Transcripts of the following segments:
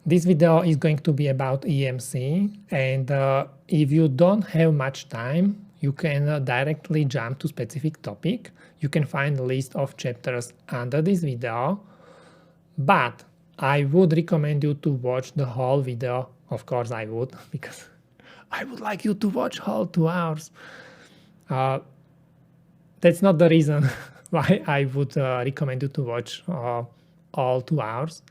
This video is going to be about EMC, and if you don't have much time, you can directly jump to specific topic. You can find a list of chapters under this video, but I would recommend you to watch the whole video. Of course I would, because I would like you to watch whole 2 hours. That's not the reason why I would recommend you to watch all 2 hours.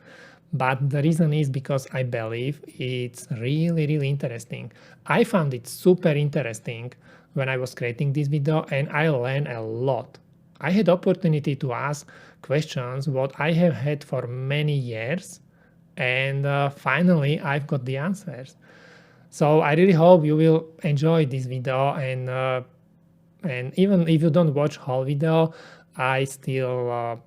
But the reason is because I believe it's really, really interesting. I found it super interesting when I was creating this video, and I learned a lot. I had opportunity to ask questions what I have had for many years, and finally I've got the answers. So I really hope you will enjoy this video, and even if you don't watch whole video, I still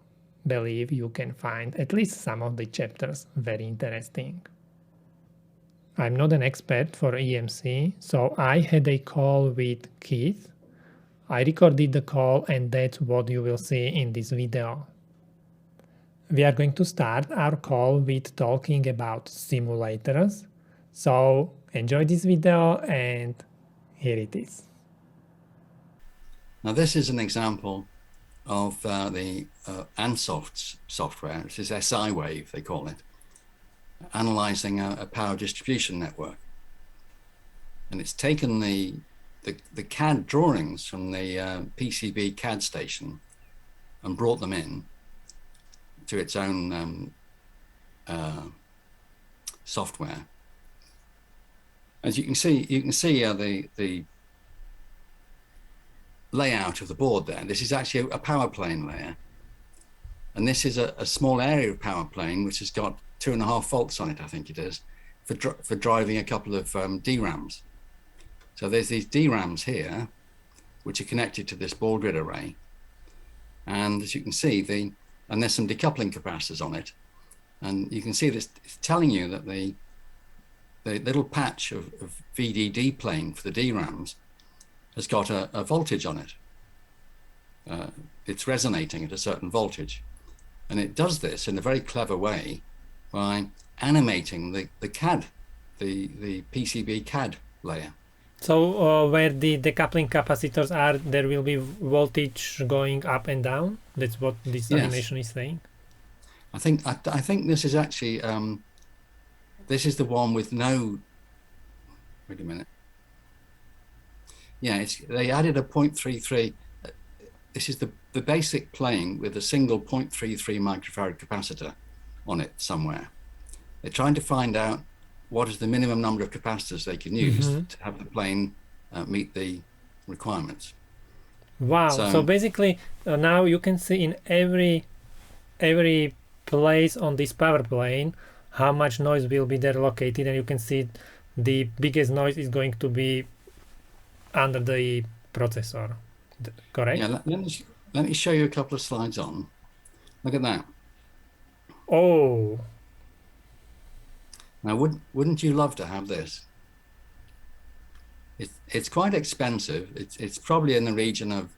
believe you can find at least some of the chapters very interesting. I'm not an expert for EMC, so I had a call with Keith. I recorded the call, and that's what you will see in this video. We are going to start our call with talking about simulators. So enjoy this video, and here it is. Now this is an example of the Ansoft software, which is SIWAVE, they call it, analyzing a power distribution network. And it's taken the CAD drawings from the PCB CAD station and brought them in to its own software. As you can see the layout of the board there. This is actually a power plane layer, and this is a small area of power plane which has got 2.5 volts on it, I think it is, for driving a couple of DRAMs. So there's these DRAMs here which are connected to this ball grid array, and as you can see, and there's some decoupling capacitors on it, and you can see this, it's telling you that the little patch of VDD plane for the DRAMs has got a voltage on it. It's resonating at a certain voltage. And it does this in a very clever way by animating the CAD, the PCB CAD layer. So where the decoupling capacitors are, there will be voltage going up and down? That's what this animation is saying? I think this is actually, this is the one with no, wait a minute. Yeah, they added a 0.33. This is the basic plane with a single 0.33 microfarad capacitor on it somewhere. They're trying to find out what is the minimum number of capacitors they can use to have the plane meet the requirements. Wow! So basically, now you can see in every place on this power plane how much noise will be there located, and you can see the biggest noise is going to be under the processor, correct? Yeah, let me show you a couple of slides on. Look at that. Oh. Now, wouldn't you love to have this? It's quite expensive. It's probably in the region of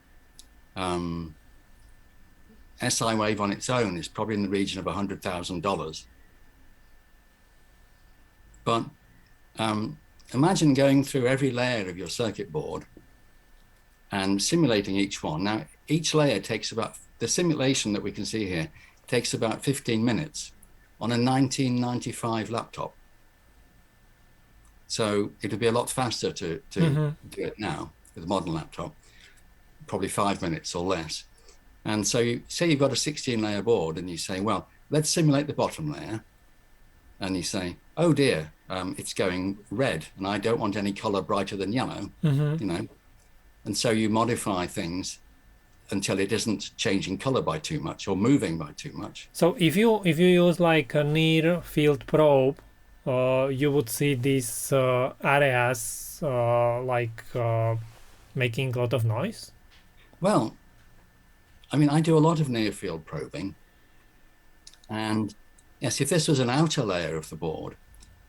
SIWAVE on its own is probably in the region of $100,000. But imagine going through every layer of your circuit board and simulating each one. Now, each layer takes about, the simulation that we can see here takes about 15 minutes on a 1995 laptop. So it'll be a lot faster to do it now with a modern laptop, probably 5 minutes or less. And so you say you've got a 16-layer board and you say, well, let's simulate the bottom layer. And you say, oh dear, it's going red and I don't want any color brighter than yellow, you know. And so you modify things until it isn't changing color by too much or moving by too much. So if you use like a near field probe, you would see these areas making a lot of noise? Well, I mean, I do a lot of near field probing, and yes, if this was an outer layer of the board,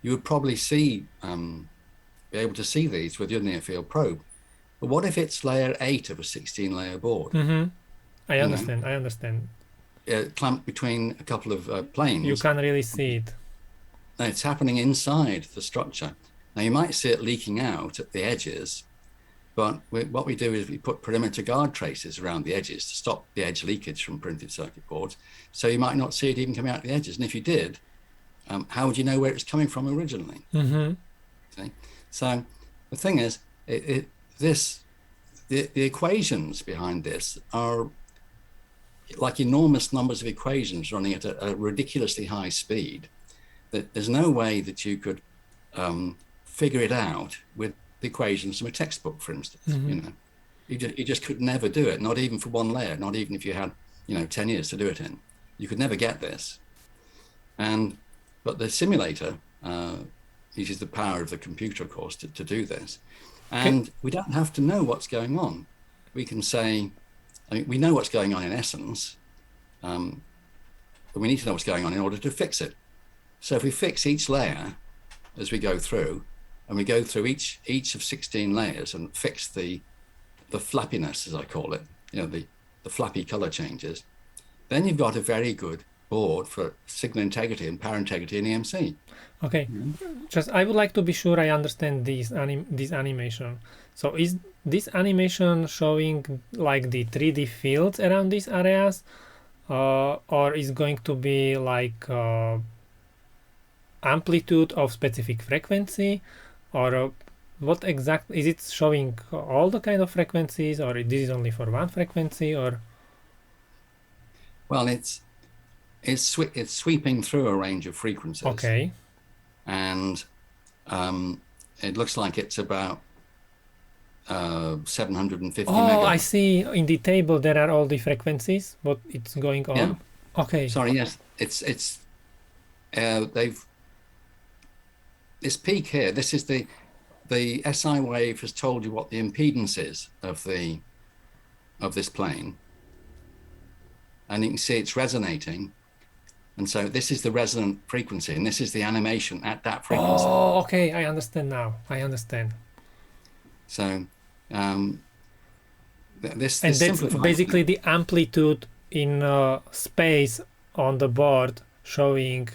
you would probably see, be able to see these with your near field probe. But what if it's layer 8 of a 16-layer board? I understand. Clamped between a couple of planes. You can't really see it. No, it's happening inside the structure. Now you might see it leaking out at the edges, but what we do is we put perimeter guard traces around the edges to stop the edge leakage from printed circuit boards. So you might not see it even coming out the edges. And if you did, how would you know where it's coming from originally? See? So the thing is, the equations behind this are like enormous numbers of equations running at a ridiculously high speed. That there's no way that you could figure it out with the equations from a textbook, for instance. You know, you just could never do it, not even for one layer, not even if you had 10 years to do it in. You could never get this. But the simulator uses the power of the computer, of course, to do this. And we don't have to know what's going on. We can say, we know what's going on in essence, but we need to know what's going on in order to fix it. So if we fix each layer as we go through, and we go through each of 16 layers and fix the flappiness, as I call it, the flappy color changes, then you've got a very good board for signal integrity and power integrity in EMC. Okay, just I would like to be sure I understand this animation. So is this animation showing like the 3D fields around these areas, or is going to be like amplitude of specific frequency, or what exactly is it showing? All the kind of frequencies, or this is only for one frequency, or? Well, it's sweeping through a range of frequencies. Okay. And it looks like it's about 750 Oh, megahertz. I see. In the table there are all the frequencies. What it's going on? Yeah. Okay. Sorry. Yes. It's this peak here. This is the SIWAVE has told you what the impedance is of this plane, and you can see it's resonating. And so this is the resonant frequency, and this is the animation at that frequency. Oh, okay. I understand now. I understand. So this And that's basically the amplitude in space on the board showing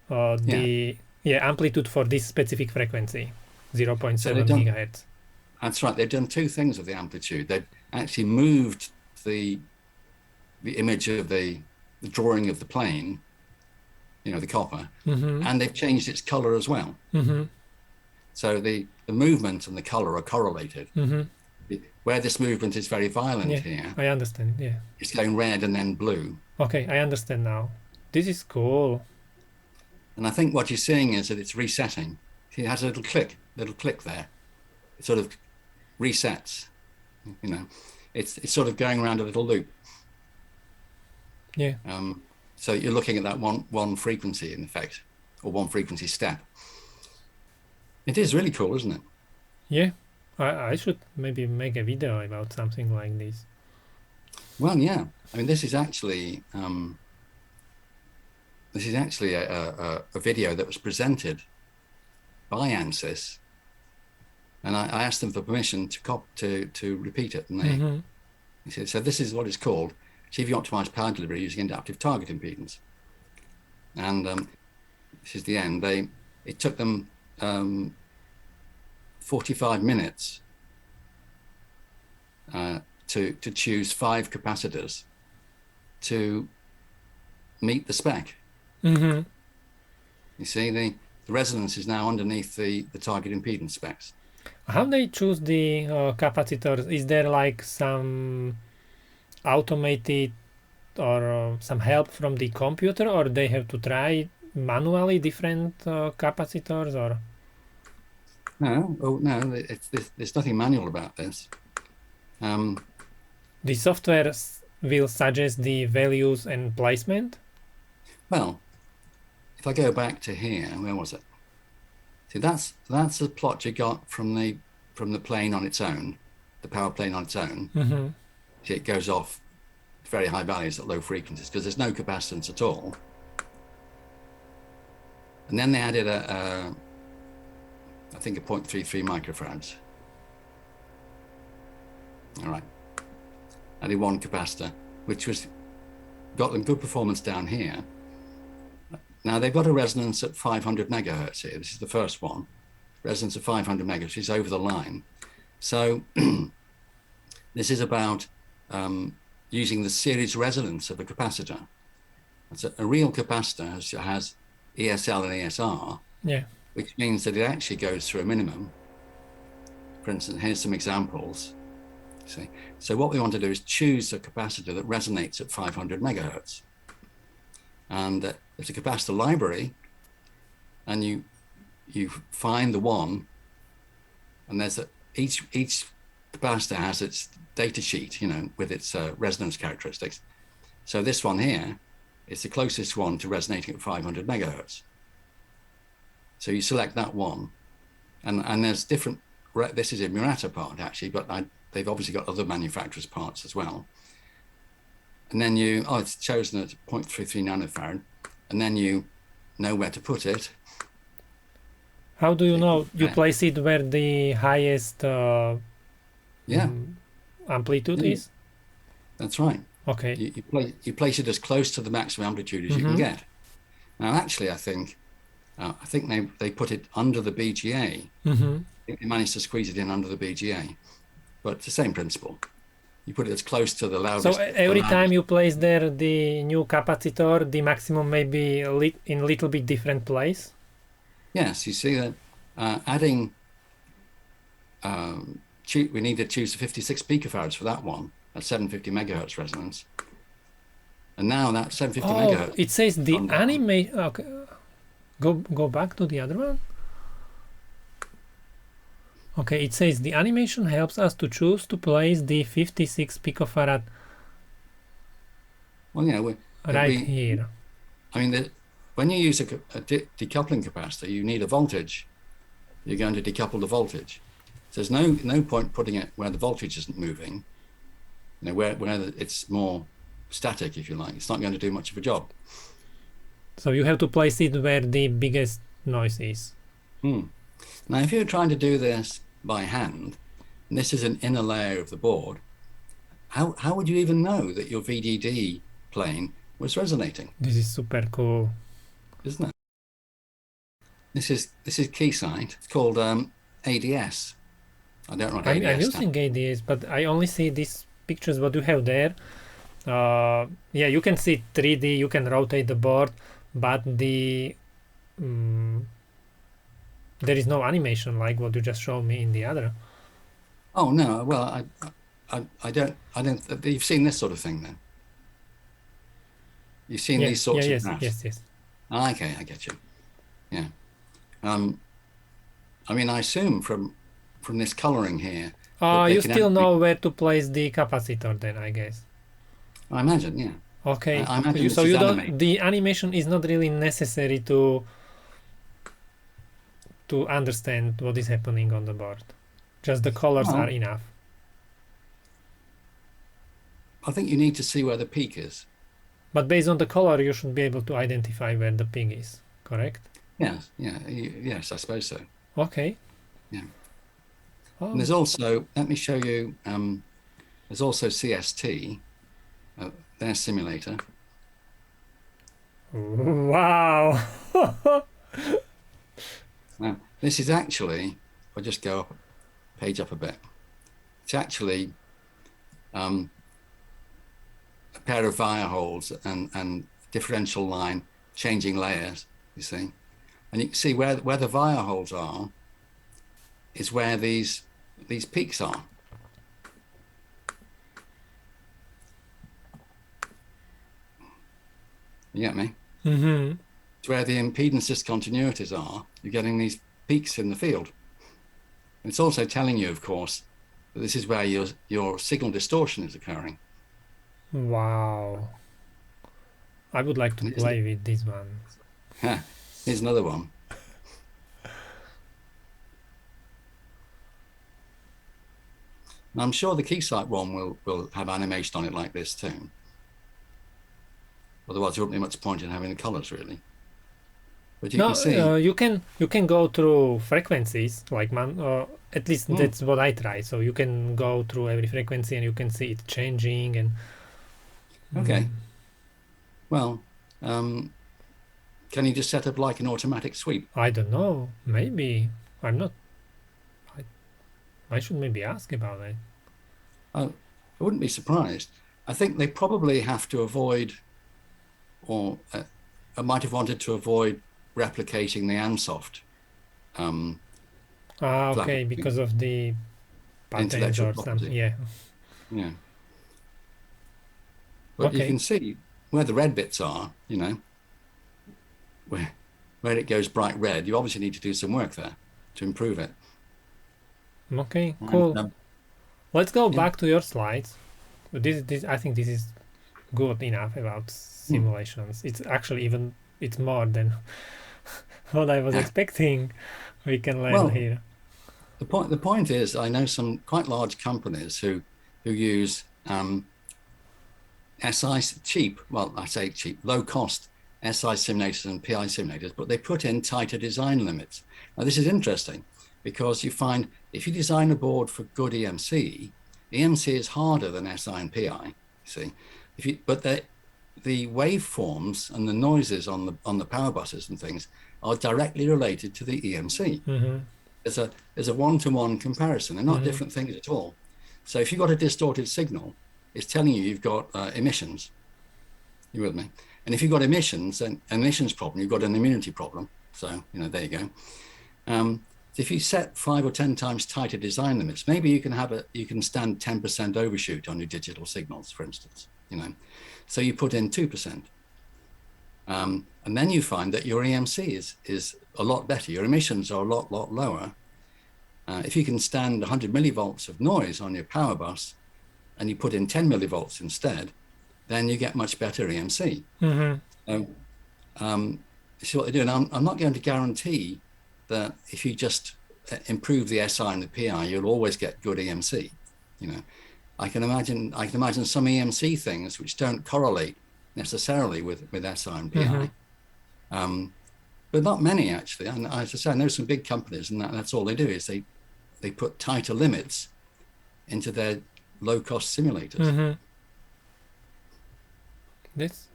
the amplitude for this specific frequency, 0.7 gigahertz. That's right. They've done two things with the amplitude. They've actually moved the image of the drawing of the plane, the copper, and they've changed its color as well. So the movement and the color are correlated. Where this movement is very violent here, I understand. Yeah, it's going red and then blue. Okay, I understand now. This is cool. And I think what you're seeing is that it's resetting. It has a little click there. It sort of resets. It's sort of going around a little loop. Yeah. So you're looking at that one frequency in effect, or one frequency step. It is really cool, isn't it? Yeah. I should maybe make a video about something like this. Well, yeah. I mean, this is actually a video that was presented by Ansys, and I asked them for permission to repeat it, and they said, so this is what it's called: achieving optimized power delivery using adaptive target impedance. And this is the end. It took them 45 minutes to choose 5 capacitors to meet the spec. You see, the resonance is now underneath the target impedance specs. How they choose the capacitors? Is there like some automated or some help from the computer, or they have to try manually different capacitors, or? No, there's nothing manual about this. The software will suggest the values and placement? Well, if I go back to here, where was it? See, that's the plot you got from the plane on its own, the power plane on its own. See, it goes off very high values at low frequencies because there's no capacitance at all. And then they added I think a 0.33 microfarads. All right. Added one capacitor, which got them good performance down here. Now they've got a resonance at 500 megahertz here. This is the first one. Resonance of 500 megahertz is over the line. So this is about using the series resonance of a capacitor. It's a real capacitor has ESL and ESR, which means that it actually goes through a minimum. For instance, here's some examples. See, so what we want to do is choose a capacitor that resonates at 500 megahertz. And it's a capacitor library, and you find the one, and there's each capacitor has its data sheet, with its resonance characteristics. So this one here is the closest one to resonating at 500 megahertz. So you select that one, and there's different. This is a Murata part actually, but they've obviously got other manufacturers' parts as well. And then it's chosen at 0.33 nanofarad, and then you know where to put it. How do you know? You place it where the highest amplitude is? That's right. Okay. You place it as close to the maximum amplitude as you can get. Now, actually, I think they put it under the BGA. They managed to squeeze it in under the BGA, but it's the same principle. You put it as close to the loudest. So every time you place there the new capacitor, the maximum may be in a little bit different place? Yes, you see that adding, we need to choose 56 picofarads for that one at 750 megahertz resonance. And now that 750 megahertz. It says the animation. Okay. Go back to the other one. Okay, it says the animation helps us to choose to place the 56 picofarad. Well, yeah, here. I mean, when you use a decoupling capacitor, you need a voltage. You're going to decouple the voltage. So there's no point putting it where the voltage isn't moving. Where it's more static, if you like. It's not going to do much of a job. So you have to place it where the biggest noise is. Now, if you're trying to do this by hand, and this is an inner layer of the board, how would you even know that your VDD plane was resonating? This is super cool, isn't it? This is Keysight. It's called ADS. I don't know what ADS I'm using ADS, but I only see these pictures what you have there. Yeah, you can see 3D. You can rotate the board, but there is no animation like what you just showed me in the other. Oh no! Well, I don't. You've seen this sort of thing then. You've seen these sorts of graphs. Yes. Okay, I get you. Yeah. I mean, I assume from this coloring here. You still know where to place the capacitor then, I guess. I imagine, yeah. Okay. I imagine so you don't. The animation is not really necessary to understand what is happening on the board. Just the colors are enough. I think you need to see where the peak is. But based on the color, you should be able to identify where the peak is, correct? Yes, yes, I suppose so. Okay. Yeah. And there's also, let me show you, there's also CST, their simulator. Wow. Now, this is actually, I'll just go page up a bit. It's actually a pair of wire holes and differential line changing layers, you see. And you can see where the wire holes are is where these peaks are. You get me? Mm-hmm. It's where the impedance discontinuities are. You're getting these peaks in the field. And it's also telling you, of course, that this is where your signal distortion is occurring. Wow. I would like to play with this one. Here's another one. And I'm sure the Keysight one will have animation on it like this too. Otherwise, there wouldn't be much point in having the colors, really. But you can see. You can go through frequencies, like at least that's what I try. So you can go through every frequency and you can see it changing and. Okay. Well, Can you just set up like an automatic sweep? I don't know. Maybe I'm not. I should maybe ask about it. I wouldn't be surprised. I think they probably have to avoid, or might have wanted to avoid replicating the Ansoft. Okay, because of the patents or something. Yeah. Yeah. But you can see where the red bits are, you know, where it goes bright red. You obviously need to do some work there to improve it. Okay, cool. Let's go back to your slides. This I think this is good enough about simulations. It's actually it's more than what I was expecting. We can learn here. The point is, I know some quite large companies who use SI cheap, well, I say cheap, low cost SI simulators and PI simulators, but they put in tighter design limits. Now this is interesting because you find if you design a board for good EMC, EMC is harder than SI and PI. See, but the waveforms and the noises on the power buses and things are directly related to the EMC. There's a one-to-one comparison. They're not different things at all. So if you've got a distorted signal, it's telling you you've got emissions. You with me? And if you've got emissions, an emissions problem, you've got an immunity problem. So, you know, there you go. So if you set 5 or 10 times tighter design limits, maybe you can stand 10% overshoot on your digital signals, for instance, you know. So you put in 2%. And then you find that your EMC is a lot better. Your emissions are a lot lower. If you can stand 100 millivolts of noise on your power bus and you put in 10 millivolts instead, then you get much better EMC. See what they do. And I'm not going to guarantee that if you just improve the SI and the PI, you'll always get good EMC. You know, I can imagine some EMC things which don't correlate necessarily with SI and PI. But not many actually. And as I say, I know some big companies, and that's all they do is they put tighter limits into their low-cost simulators. This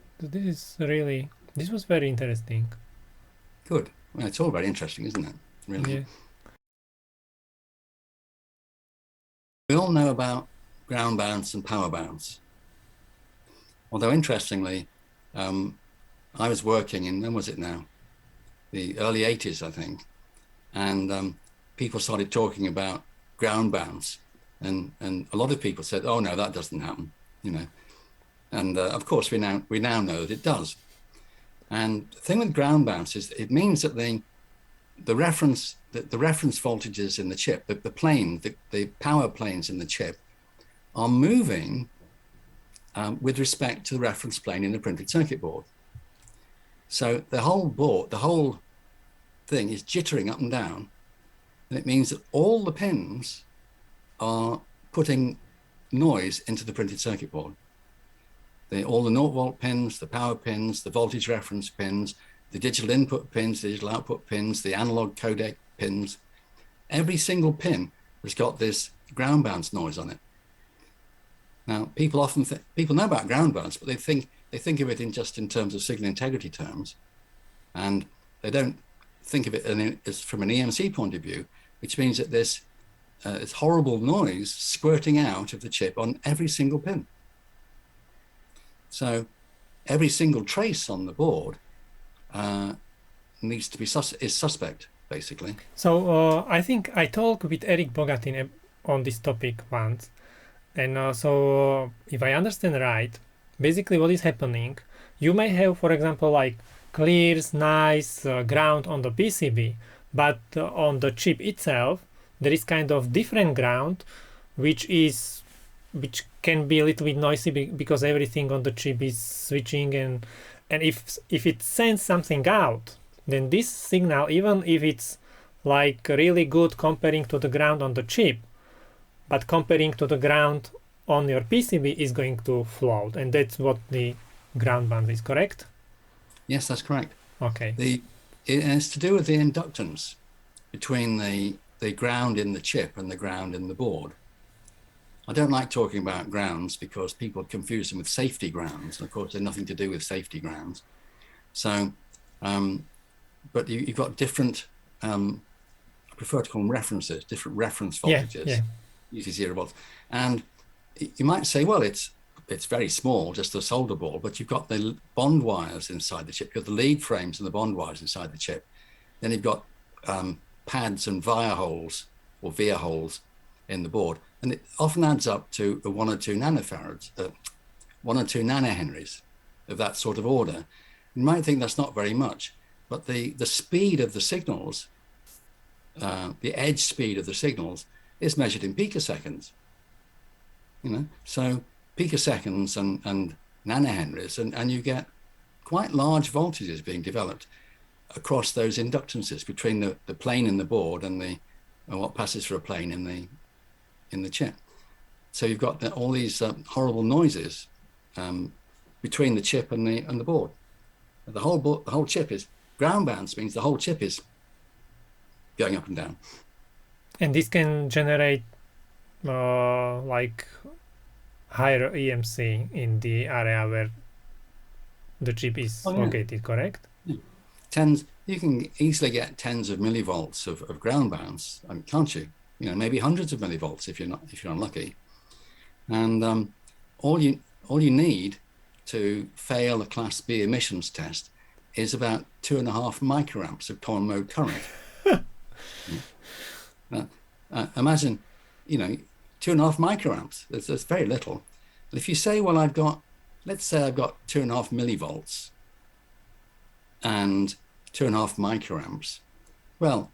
was very interesting. Good. Well, it's all very interesting, isn't it? Really. Yeah. We all know about ground bounce and power bounce. Although interestingly, I was working in, when was it now? The early 80s, I think. And people started talking about ground bounce. And a lot of people said, oh no, that doesn't happen, you know. And of course, we now know that it does. And the thing with ground bounce is it means that the reference voltages in the chip, the power planes in the chip are moving with respect to the reference plane in the printed circuit board. So the whole thing is jittering up and down. And it means that all the pins are putting noise into the printed circuit board. All the 0 volt pins, the power pins, the voltage reference pins, the digital input pins, the digital output pins, the analog codec pins, every single pin has got this ground bounce noise on it. Now, people know about ground bounce, but they think of it in terms of signal integrity terms, and they don't think of it as from an EMC point of view, which means that there's this horrible noise squirting out of the chip on every single pin. So every single trace on the board needs to be suspect, basically. So I think I talked with Eric Bogatin on this topic once, and so if I understand right, basically what is happening, you may have, for example, like clear, nice ground on the PCB, but on the chip itself, there is kind of different ground, which can be a little bit noisy because everything on the chip is switching, and if it sends something out, then this signal, even if it's like really good comparing to the ground on the chip, but comparing to the ground on your PCB is going to float, and that's what the ground band is, correct? Yes, that's correct. Okay. It has to do with the inductance between the ground in the chip and the ground in the board. I don't like talking about grounds because people confuse them with safety grounds. And of course, they're nothing to do with safety grounds. So But you've got different, I prefer to call them references, different reference voltages, Yeah. usually 0 volts. And you might say, well, it's very small, just a solder ball, but you've got the bond wires inside the chip. You've got the lead frames and the bond wires inside the chip. Then you've got pads and via holes or via holes in the board. And it often adds up to 1 or 2 nanofarads, 1 or 2 nanohenries of that sort of order. You might think that's not very much, but the speed of the signals, the edge speed of the signals is measured in picoseconds. So picoseconds and nanohenries, and you get quite large voltages being developed across those inductances between the plane in the board and what passes for a plane in the chip. So you've got all these horrible noises between the chip and the board. The whole chip is ground bounce, means the whole chip is going up and down. And this can generate like higher EMC in the area where the chip is located, correct? Yeah. You can easily get tens of millivolts of ground bounce, can't you? Maybe hundreds of millivolts if you're unlucky. And all you need to fail a Class B emissions test is about 2.5 microamps of common mode current. Imagine, 2.5 microamps. That's very little. But if you say, well, let's say I've got 2.5 millivolts and 2.5 microamps. Well,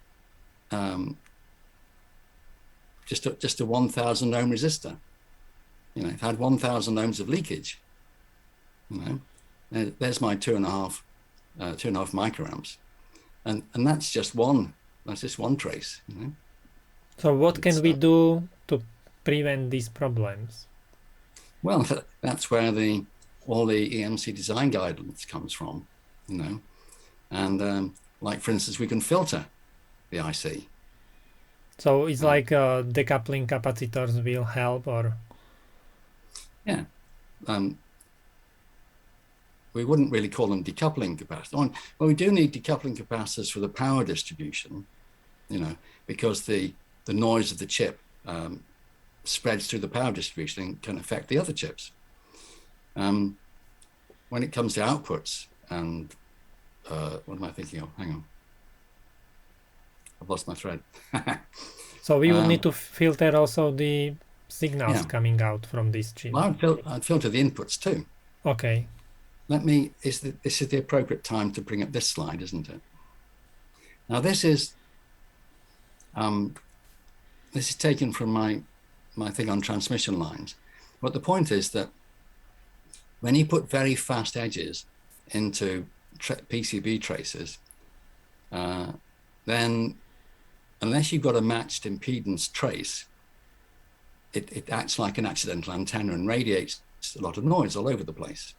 just a 1,000 ohm resistor. If I had 1,000 ohms of leakage, there's my 2.5 microamps, and that's just one trace. So what can we do to prevent these problems? Well, that's where all the EMC design guidance comes from, and like for instance, we can filter the IC. So it's like decoupling capacitors will help, or yeah. We wouldn't really call them decoupling capacitors. Well, we do need decoupling capacitors for the power distribution, because the noise of the chip spreads through the power distribution and can affect the other chips. When it comes to outputs, and what am I thinking of? Hang on. I've lost my thread. So we would need to filter also the signals coming out from this chip. Well, I'd filter the inputs too. Okay. This is the appropriate time to bring up this slide, isn't it? Now this is taken from my thing on transmission lines. But the point is that when you put very fast edges into PCB traces, then unless you've got a matched impedance trace, it acts like an accidental antenna and radiates a lot of noise all over the place.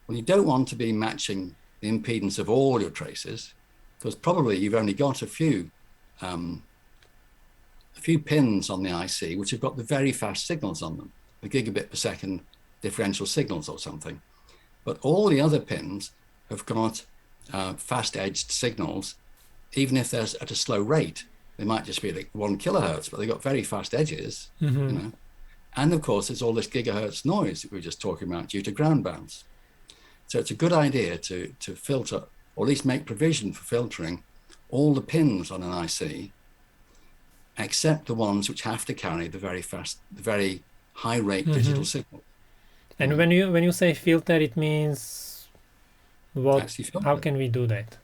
Well, you don't want to be matching the impedance of all your traces, because probably you've only got a few pins on the IC which have got the very fast signals on them, the gigabit per second differential signals or something. But all the other pins have got fast edged signals, even if they're at a slow rate. They might just be like 1 kilohertz, but they've got very fast edges, And of course, there's all this gigahertz noise that we were just talking about due to ground bounce. So it's a good idea to filter, or at least make provision for filtering all the pins on an IC, except the ones which have to carry the very high rate digital signal. And when you say filter, it means what? How can we do that?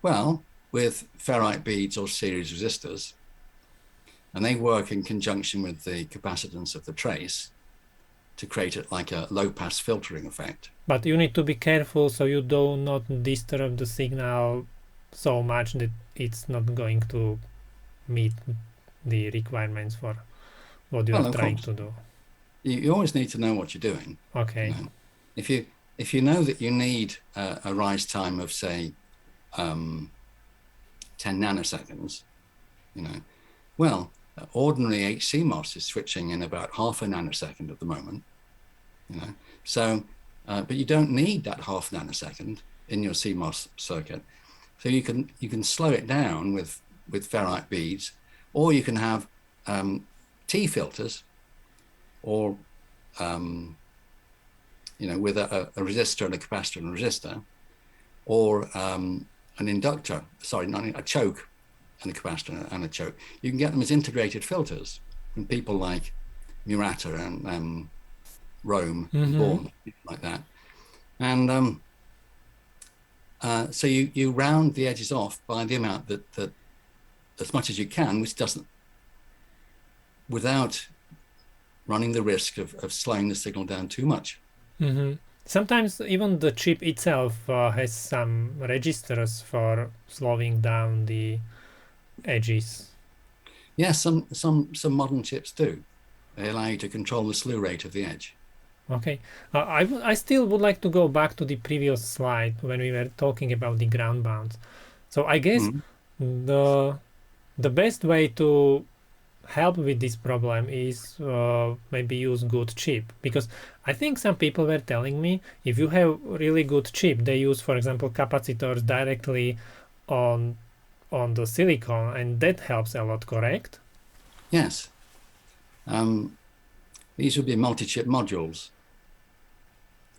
Well, with ferrite beads or series resistors, and they work in conjunction with the capacitance of the trace to create it like a low-pass filtering effect. But you need to be careful so you do not disturb the signal so much that it's not going to meet the requirements for what you are trying to do. You always need to know what you're doing. Okay. If you know that you need a rise time of, say, 10 nanoseconds, well, ordinary HCMOS is switching in about half a nanosecond at the moment, So, but you don't need that half nanosecond. in your CMOS circuit. So you can slow it down with ferrite beads, or you can have T filters, or with a resistor and a capacitor and a resistor, or an inductor, sorry, not a choke and a capacitor and a choke. You can get them as integrated filters from people like Murata and Rome, Born, like that. And so you round the edges off by the amount that as much as you can, which doesn't, without running the risk of slowing the signal down too much. Sometimes even the chip itself has some registers for slowing down the edges. Yes, some modern chips do. They allow you to control the slew rate of the edge. Okay, I still would like to go back to the previous slide when we were talking about the ground bounds. So I guess the best way to help with this problem is maybe use good chip, because I think some people were telling me if you have really good chip, they use, for example, capacitors directly on the silicon, and that helps a lot, correct? Yes. These would be multi-chip modules,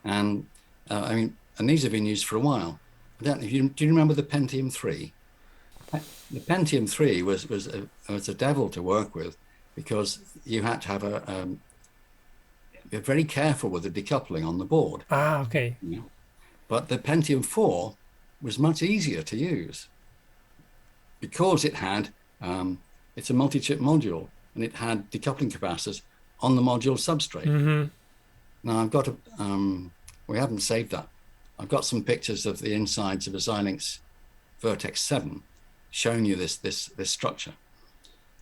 and and these have been used for a while. I don't know if do you remember the Pentium 3? The Pentium 3 was a devil to work with, because you had to have be very careful with the decoupling on the board. Okay. But the Pentium 4 was much easier to use, because it had it's a multi-chip module, and it had decoupling capacitors on the module substrate. Now I've got we haven't saved that. I've got some pictures of the insides of a Xilinx Vertex 7 showing you this structure.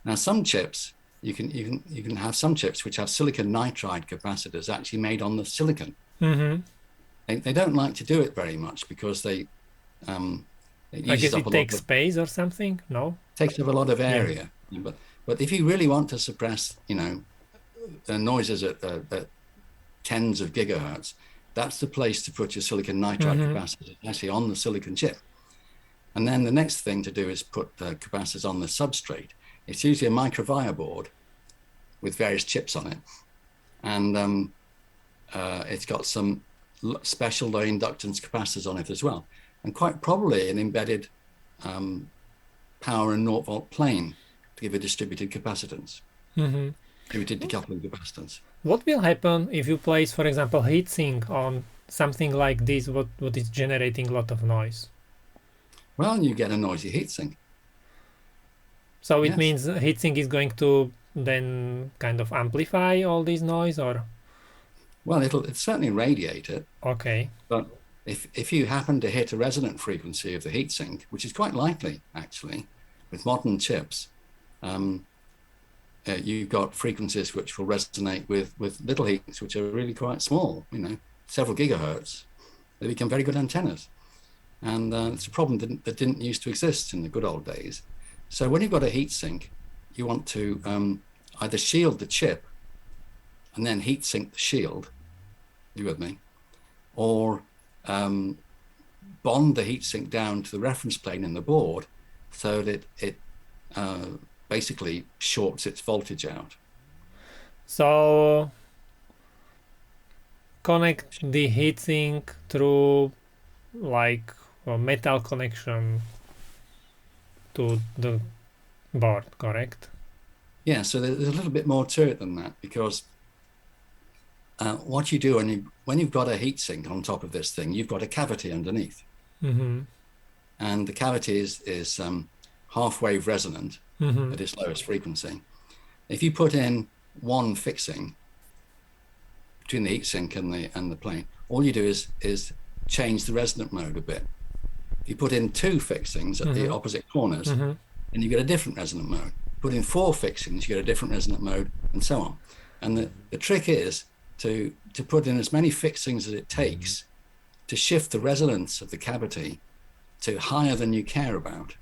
Now some chips, you can have some chips which have silicon nitride capacitors actually made on the silicon. They don't like to do it very much, because they I guess it takes space or something. No, takes up a lot of area. But if you really want to suppress noises at tens of gigahertz, that's the place to put your silicon nitride capacitors, actually on the silicon chip. And then the next thing to do is put capacitors on the substrate. It's usually a microvia board with various chips on it, and it's got some special low inductance capacitors on it as well, and quite probably an embedded power and 0-volt plane to give a distributed capacitance, distributed decoupling capacitance. What will happen if you place, for example, heatsink on something like this, what is generating a lot of noise? Well, you get a noisy heatsink. So it means heatsink is going to then kind of amplify all this noise, or? Well, it'll certainly radiate it. Okay. But if you happen to hit a resonant frequency of the heatsink, which is quite likely actually with modern chips, you've got frequencies which will resonate with little heatsinks, which are really quite small, several gigahertz. They become very good antennas. And it's a problem that didn't used to exist in the good old days. So when you've got a heatsink, you want to either shield the chip and then heatsink the shield, you with me, or bond the heatsink down to the reference plane in the board so that it basically shorts its voltage out. So connect the heatsink through like a metal connection to the board, correct? Yeah, so there's a little bit more to it than that, because what you do when you've got a heatsink on top of this thing, you've got a cavity underneath. And the cavity is half-wave resonant at its lowest frequency. If you put in one fixing between the heatsink and the plane, all you do is change the resonant mode a bit. If you put in two fixings at the opposite corners, then you get a different resonant mode. Put in four fixings, you get a different resonant mode, and so on. And the trick is to put in as many fixings as it takes to shift the resonance of the cavity to higher than you care about.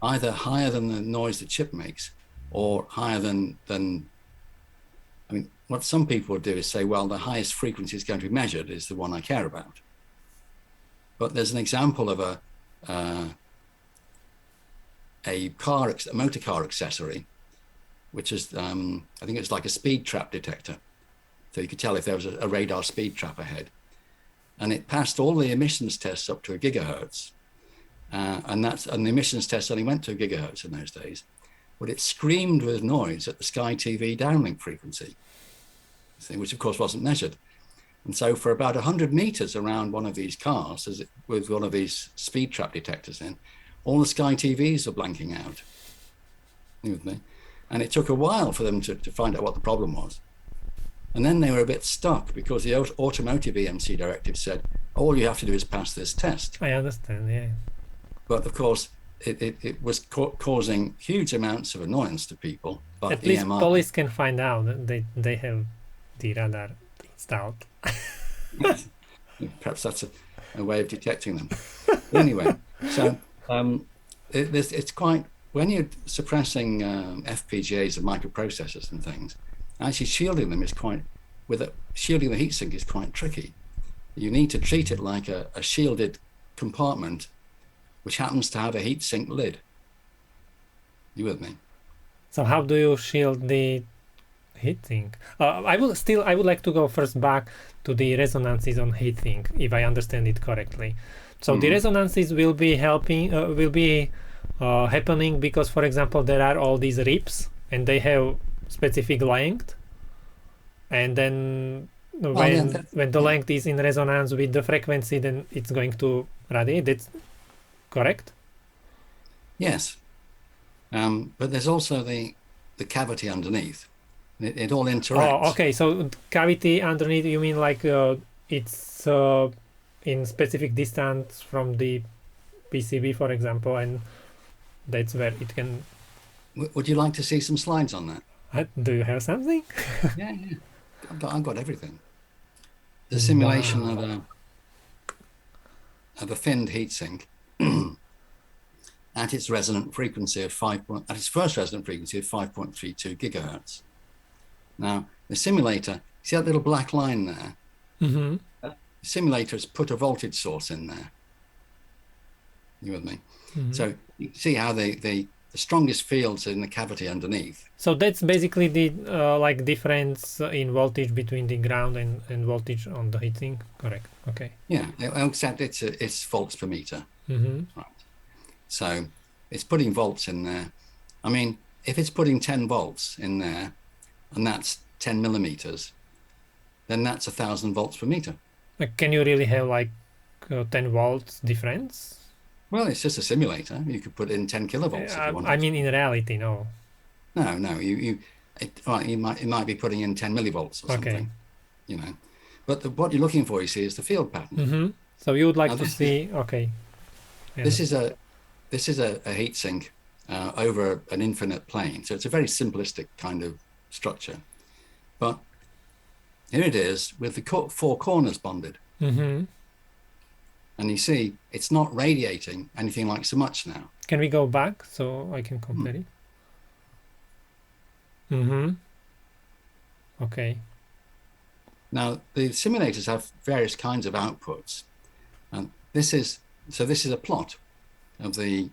Either higher than the noise the chip makes, or higher than what some people would do is say, well, the highest frequency is going to be measured is the one I care about. But there's an example of a motor car accessory, which is, I think it's like a speed trap detector. So you could tell if there was a radar speed trap ahead. And it passed all the emissions tests up to a gigahertz. And the emissions test only went to a gigahertz in those days. But it screamed with noise at the Sky TV downlink frequency, which of course wasn't measured. And so for about 100 meters around one of these cars, with one of these speed trap detectors in, all the Sky TVs were blanking out. You with me? And it took a while for them to find out what the problem was. And then they were a bit stuck because the automotive EMC directive said, all you have to do is pass this test. I understand, yeah. But of course, it was causing huge amounts of annoyance to people. But at least police can find out that they have the radar installed. Perhaps that's a way of detecting them. Anyway, so it's quite, when you're suppressing FPGAs and microprocessors and things, actually shielding them is shielding the heatsink is quite tricky. You need to treat it like a shielded compartment, which happens to have a heatsink lid. You with me? So how do you shield the heatsink? I would like to go first back to the resonances on heatsink, if I understand it correctly. So the resonances will be happening because, for example, there are all these rips and they have specific length, and then when the length is in resonance with the frequency, then it's going to radiate. That's correct? Yes. But there's also the cavity underneath. It all interacts. Oh, okay. So cavity underneath, you mean like it's in specific distance from the PCB, for example, and that's where it can... Would you like to see some slides on that? Do you have something? Yeah. I've got everything. The simulation of a finned heatsink at its resonant frequency of at its first resonant frequency of 5.32 gigahertz. Now, the simulator, see that little black line there? Mm-hmm. The simulator has put a voltage source in there. You with me? Mm-hmm. So you see how the strongest fields are in the cavity underneath. So that's basically the like difference in voltage between the ground and voltage on the heatsink, correct? Okay. Yeah, except it's volts per meter. Mm-hmm. Right. So it's putting volts in there. I mean, if it's putting 10 volts in there, and that's 10 millimeters, then that's 1,000 volts per meter. Can you really have like 10 volts difference? Well, it's just a simulator. You could put in 10 kilovolts if you wanted. I mean, in reality, no. No. You might be putting in 10 millivolts or something. You know, but what you're looking for, you see, is the field pattern. Mm-hmm. So you would like to see? Okay. Yeah. This is a heatsink over an infinite plane. So it's a very simplistic kind of structure. But here it is with the four corners bonded. Mm-hmm. And you see, it's not radiating anything like so much now. Can we go back so I can compare it? Mm-hmm. Okay. Now, the simulators have various kinds of outputs. And this is a plot of the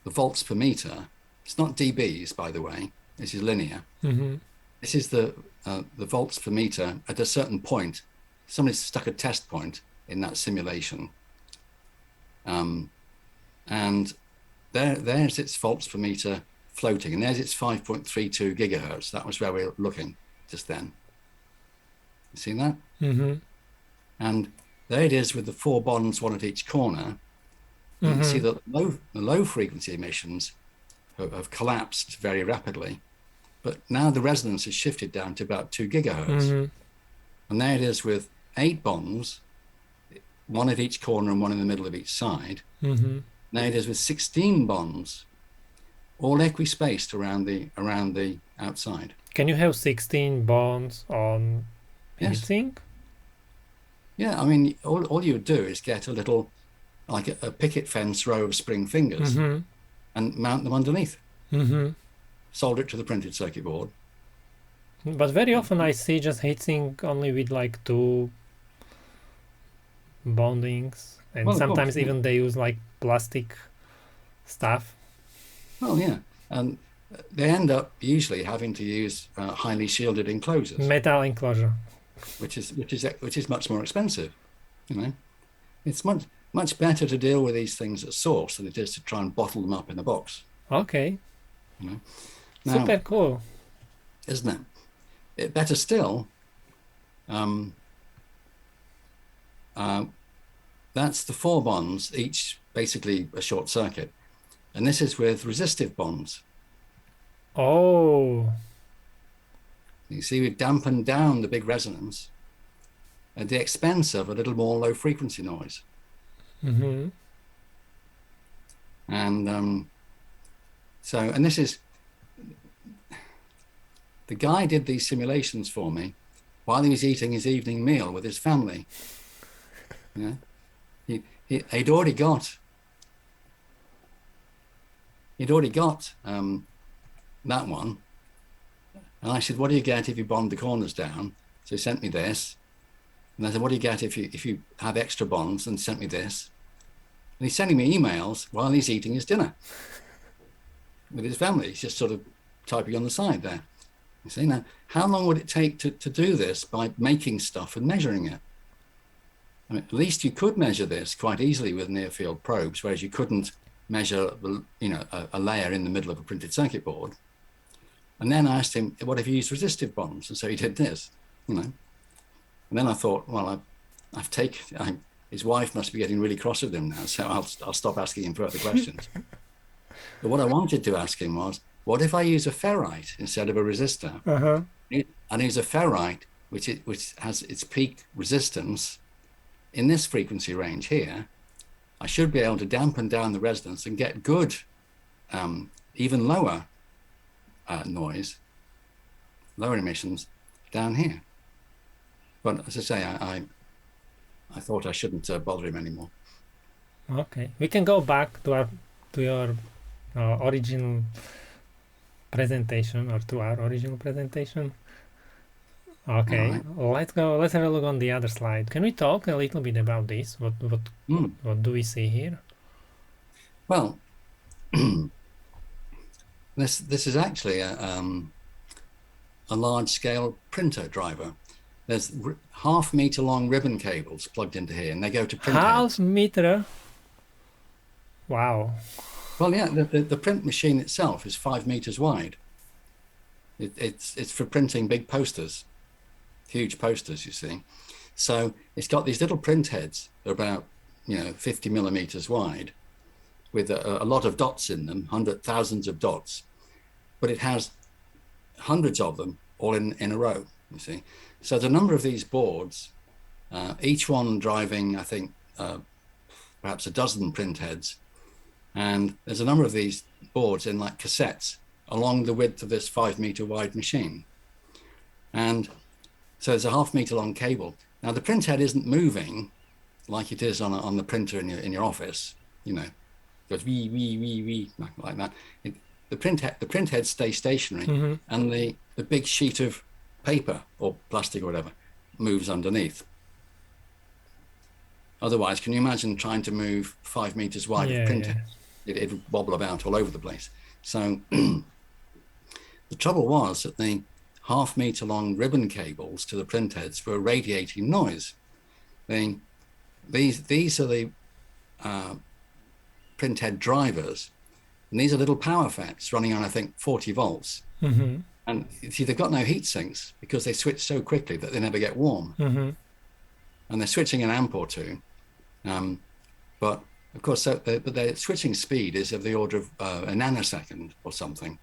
volts per meter. It's not dBs, by the way. This is linear. Mm-hmm. This is the volts per meter at a certain point. Somebody's stuck a test point in that simulation. And there's its volts per meter floating, and there's its 5.32 gigahertz. That was where we were looking just then. You see that? Mm-hmm. And there it is with the four bonds, one at each corner. You can see that the low frequency emissions have collapsed very rapidly, but now the resonance has shifted down to about 2 gigahertz. Mm-hmm. And there it is with 8 bonds, one at each corner and one in the middle of each side. Mm-hmm. Now it is with 16 bonds, all equispaced around the outside. Can you have 16 bonds on heatsink? Yeah, I mean, all you would do is get a little, like a picket fence row of spring fingers and mount them underneath. Mm-hmm. Solder it to the printed circuit board. But very often I see just heatsink only with like 2 bondings. And Well, of course, sometimes yeah. even they use like plastic stuff. Well, yeah, and they end up usually having to use highly shielded enclosures, Metal enclosure. which is much more expensive. You know, it's much better to deal with these things at source than it is to try and bottle them up in a box. Okay. You know, now, Super cool. isn't it? Better still, um, that's the 4 bonds, each basically a short circuit, and this is with resistive bonds. Oh. You see, we've dampened down the big resonance at the expense of a little more low frequency noise. Mm-hmm. And and this is, the guy did these simulations for me while he was eating his evening meal with his family. Yeah, he'd already got that one. And I said, what do you get if you bond the corners down? So he sent me this. And I said, what do you get if you have extra bonds? And sent me this. And he's sending me emails while he's eating his dinner with his family. He's just sort of typing on the side there. You see, now, how long would it take to do this by making stuff and measuring it? I mean, at least you could measure this quite easily with near field probes, whereas you couldn't measure, a layer in the middle of a printed circuit board. And then I asked him, what if you use resistive bonds? And so he did this, And then I thought, well, his wife must be getting really cross with him now, so I'll stop asking him further questions. But what I wanted to ask him was, what if I use a ferrite instead of a resistor? Uh-huh. And use a ferrite, which has its peak resistance in this frequency range here. I should be able to dampen down the resonance and get good, even lower noise, lower emissions down here. But as I say, I thought I shouldn't bother him anymore. Okay, we can go back to your original presentation, or to our original presentation. Okay, right. Let's have a look on the other slide. Can we talk a little bit about this? What do we see here? Well, this is actually a large-scale printer driver. There's half-meter long ribbon cables plugged into here, and they go to print heads. Half-meter? Wow. Well, yeah, the print machine itself is 5 meters wide. It's for printing big posters, huge posters, you see. So it's got these little print heads, they're about 50 millimeters wide, with a lot of dots in them, thousands of dots, but it has hundreds of them all in a row, you see. So there's a number of these boards, each one driving, I think, perhaps a dozen print heads. And there's a number of these boards in like cassettes along the width of this 5 meter wide machine. And so there's a half-meter long cable. Now the print head isn't moving like it is on the printer in your office, It goes wee, like that. The print head stays stationary, mm-hmm. and the big sheet of paper or plastic or whatever moves underneath. Otherwise, can you imagine trying to move 5 meters wide of print head? It would wobble about all over the place. So the trouble was that the half-meter long ribbon cables to the print heads were radiating noise. These are the print head drivers, and these are little power FETs running on, I think, 40 volts. Mm-hmm. And see, they've got no heat sinks because they switch so quickly that they never get warm. Mm-hmm. And they're switching an amp or two. But of course, their switching speed is of the order of a nanosecond or something.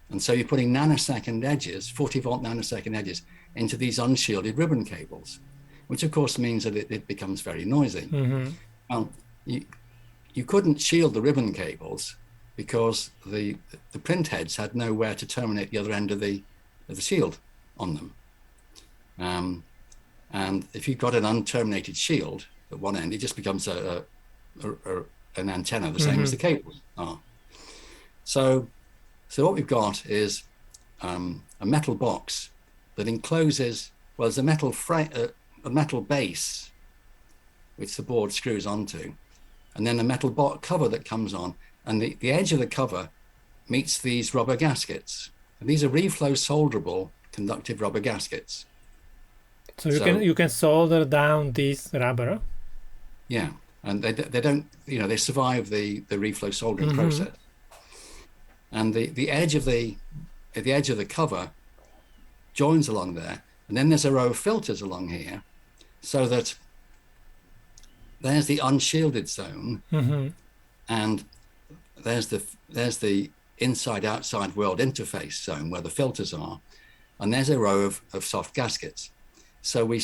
And so you're putting nanosecond edges, 40 volt nanosecond edges, into these unshielded ribbon cables, which of course means that it becomes very noisy. Mm-hmm. Well, you couldn't shield the ribbon cables because the print heads had nowhere to terminate the other end of the shield on them. And if you've got an unterminated shield at one end, it just becomes an antenna, the same mm-hmm. as the cables are. So what we've got is a metal box that encloses, well, there's a metal base which the board screws onto, and then a metal cover that comes on, and the edge of the cover meets these rubber gaskets. And these are reflow solderable conductive rubber gaskets. So you can solder down this rubber. Yeah, and they don't, you know, they survive the reflow soldering process. And the edge of the cover joins along there, and then there's a row of filters along here, so that there's the unshielded zone, and there's the inside-outside world interface zone where the filters are, and there's a row of soft gaskets. So we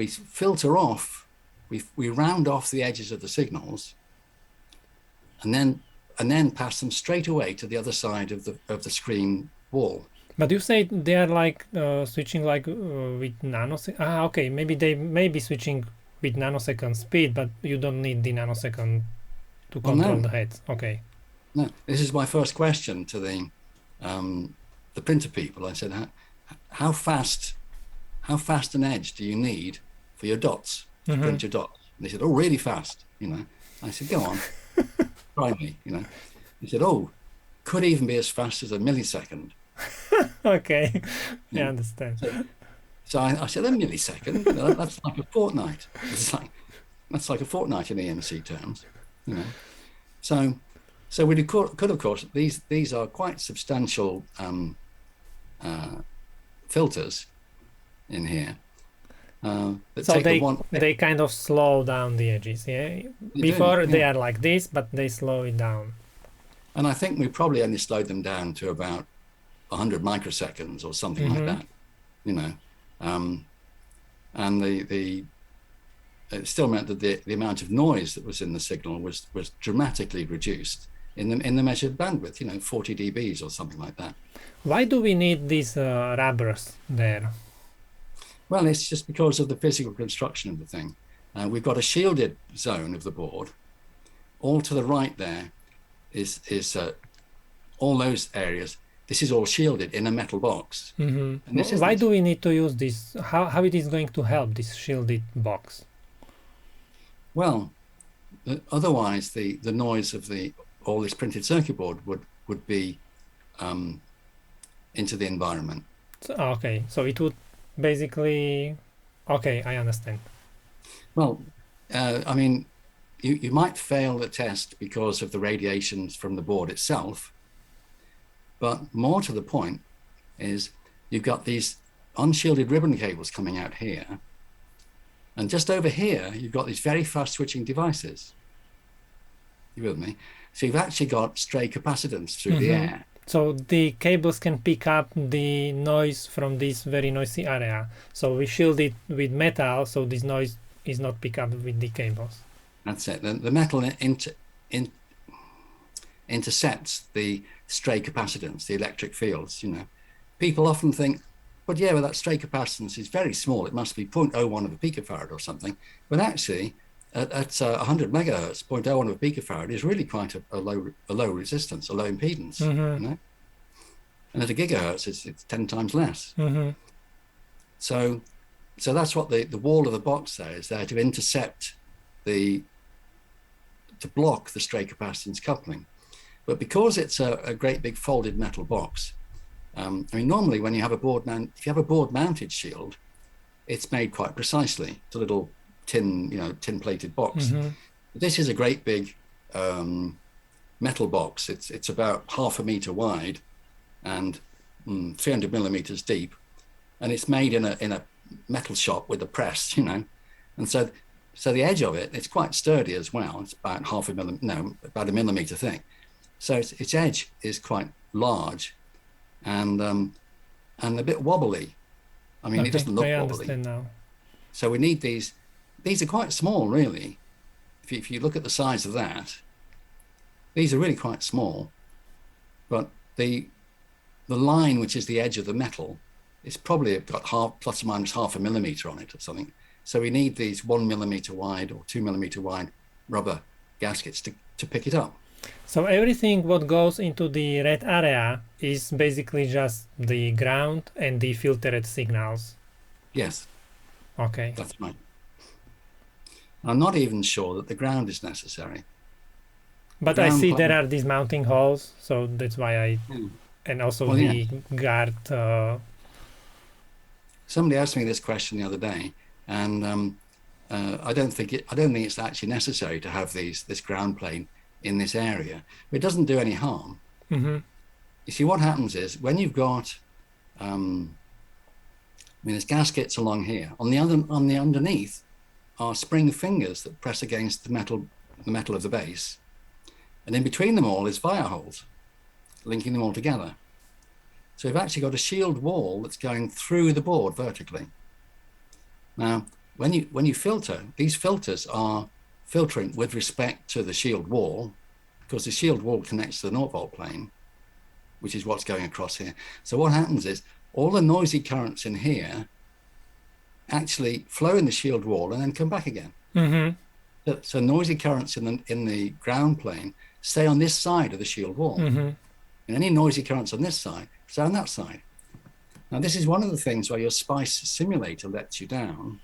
filter off, we round off the edges of the signals, and then pass them straight away to the other side of the screen wall. But you say they are like switching like with nanosecond. Okay, maybe they may be switching with nanosecond speed, but you don't need the nanosecond to control the heads. Okay. No, this is my first question to the printer people. I said, how fast an edge do you need for your dots, to print your dots? And they said, oh, really fast, you know. I said, go on, try me, you know. He said, oh, could even be as fast as a millisecond. Okay, yeah. I understand. So I said, a millisecond, that's like a fortnight. That's like a fortnight in EMC terms, you know. So we could, of course, these are quite substantial filters in here. So they kind of slow down the edges, yeah? Before they are like this, but they slow it down. And I think we probably only slowed them down to about 100 microseconds or something like that, you know. And it still meant that the amount of noise that was in the signal was dramatically reduced in the measured bandwidth, you know, 40 dBs or something like that. Why do we need these rubbers there? Well, it's just because of the physical construction of the thing. We've got a shielded zone of the board. All to the right there is all those areas. This is all shielded in a metal box. And why do we need to use this? How it is going to help, this shielded box? Well, otherwise the noise of all this printed circuit board would be into the environment. Okay, so it would basically, okay, I understand. Well, I mean, you might fail the test because of the radiations from the board itself, but more to the point is you've got these unshielded ribbon cables coming out here, and just over here you've got these very fast switching devices. You with me? So you've actually got stray capacitance through the air. So the cables can pick up the noise from this very noisy area. So we shield it with metal, so this noise is not picked up with the cables. That's it. The metal intercepts the stray capacitance, the electric fields. You know, people often think, but yeah, well, that stray capacitance is very small. It must be 0.01 of a picofarad or something. But actually, at 100 megahertz, 0.01 of a picofarad is really quite a low resistance, a low impedance. You know? And at a gigahertz, it's 10 times less. So that's what the wall of the box there is there to intercept to block the stray capacitance coupling. But because it's a great big folded metal box, I mean, normally when you have if you have a board mounted shield, it's made quite precisely. It's a little tin plated box. This is a great big metal box. It's about 0.5 meter wide and 300 millimeters deep, and it's made in a metal shop with a press, you know, and so the edge of it's quite sturdy as well. It's about about a millimeter thick. So its edge is quite large and a bit wobbly. I mean, it doesn't look wobbly. I understand now. So we need these. These are quite small, really. If you look at the size of that, these are really quite small. But the line, which is the edge of the metal, it's probably got plus or minus 0.5 millimeter on it or something. So we need these 1 millimeter wide or 2 millimeter wide rubber gaskets to pick it up. So everything what goes into the red area is basically just the ground and the filtered signals. Yes. Okay. That's right. I'm not even sure that the ground is necessary. But I see there are these mounting holes, so that's why I, and also well, the guard. Somebody asked me this question the other day, and I don't think it's actually necessary to have this ground plane in this area. It doesn't do any harm. Mm-hmm. You see, what happens is when you've got, there's gaskets along here. On the underneath are spring fingers that press against the metal of the base, and in between them all is via holes, linking them all together. So you've actually got a shield wall that's going through the board vertically. Now, when you filter, these filters are filtering with respect to the shield wall, because the shield wall connects to the 0-volt plane, which is what's going across here. So what happens is all the noisy currents in here actually flow in the shield wall and then come back again. Mm-hmm. So noisy currents in the ground plane stay on this side of the shield wall. Mm-hmm. And any noisy currents on this side stay on that side. Now, this is one of the things where your SPICE simulator lets you down,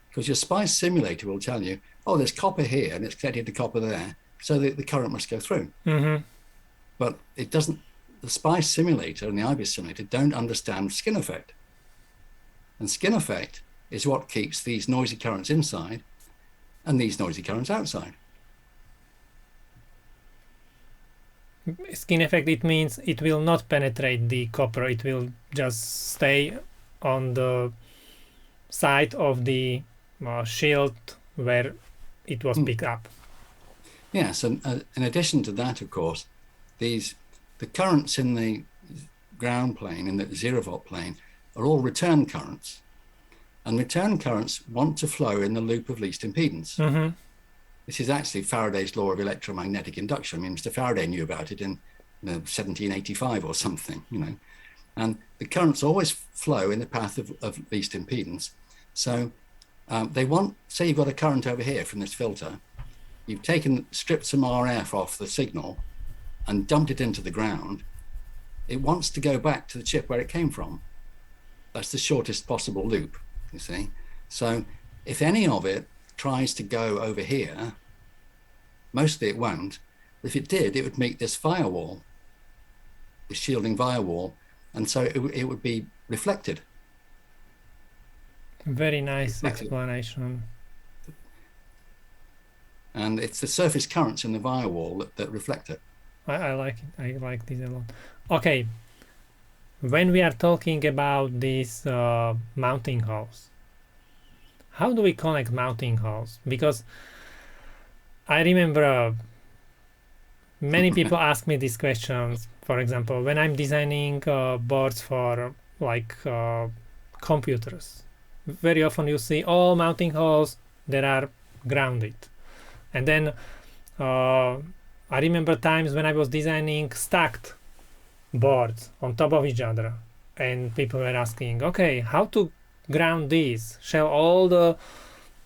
because your SPICE simulator will tell you, oh, there's copper here and it's connected to copper there, so the current must go through. Mm-hmm. But it doesn't. The SPICE simulator and the IBIS simulator don't understand skin effect. And skin effect is what keeps these noisy currents inside and these noisy currents outside. Skin effect, it means it will not penetrate the copper, it will just stay on the side of the shield where it was picked up. Yes, and in addition to that, of course, the currents in the ground plane, in the 0-volt plane, are all return currents. And return currents want to flow in the loop of least impedance. Mm-hmm. This is actually Faraday's law of electromagnetic induction. I mean, Mr. Faraday knew about it in 1785 or something, And the currents always flow in the path of least impedance. So they want, say you've got a current over here from this filter, you've stripped some RF off the signal and dumped it into the ground. It wants to go back to the chip where it came from. That's the shortest possible loop, you see. So if any of it tries to go over here, mostly it won't. If it did, it would meet this firewall, this shielding firewall, and so it would be reflected. Very nice explanation. And it's the surface currents in the firewall that reflect it. I like it. I like this a lot. Okay, when we are talking about these mounting holes, how do we connect mounting holes? Because I remember many people ask me these questions. For example, when I'm designing boards for computers, very often you see all mounting holes that are grounded. And then I remember times when I was designing stacked boards on top of each other, and people were asking, okay, how to ground these? Shall all the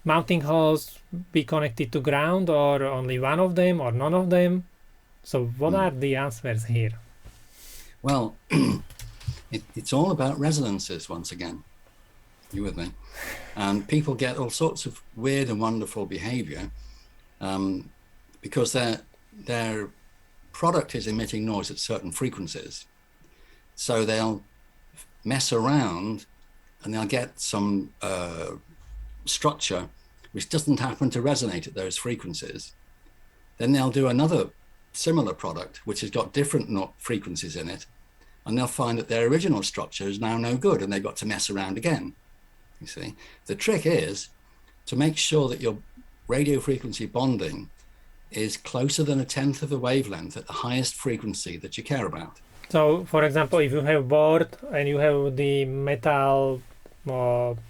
mounting holes be connected to ground, or only one of them, or none of them? So what are the answers here? Well, it's all about resonances once again. You with me? And people get all sorts of weird and wonderful behavior because their product is emitting noise at certain frequencies. So they'll mess around and they'll get some structure which doesn't happen to resonate at those frequencies. Then they'll do another similar product which has got different frequencies in it, and they'll find that their original structure is now no good and they've got to mess around again. You see, the trick is to make sure that your radio frequency bonding is closer than 1/10 of the wavelength at the highest frequency that you care about. So, for example, if you have board and you have the metal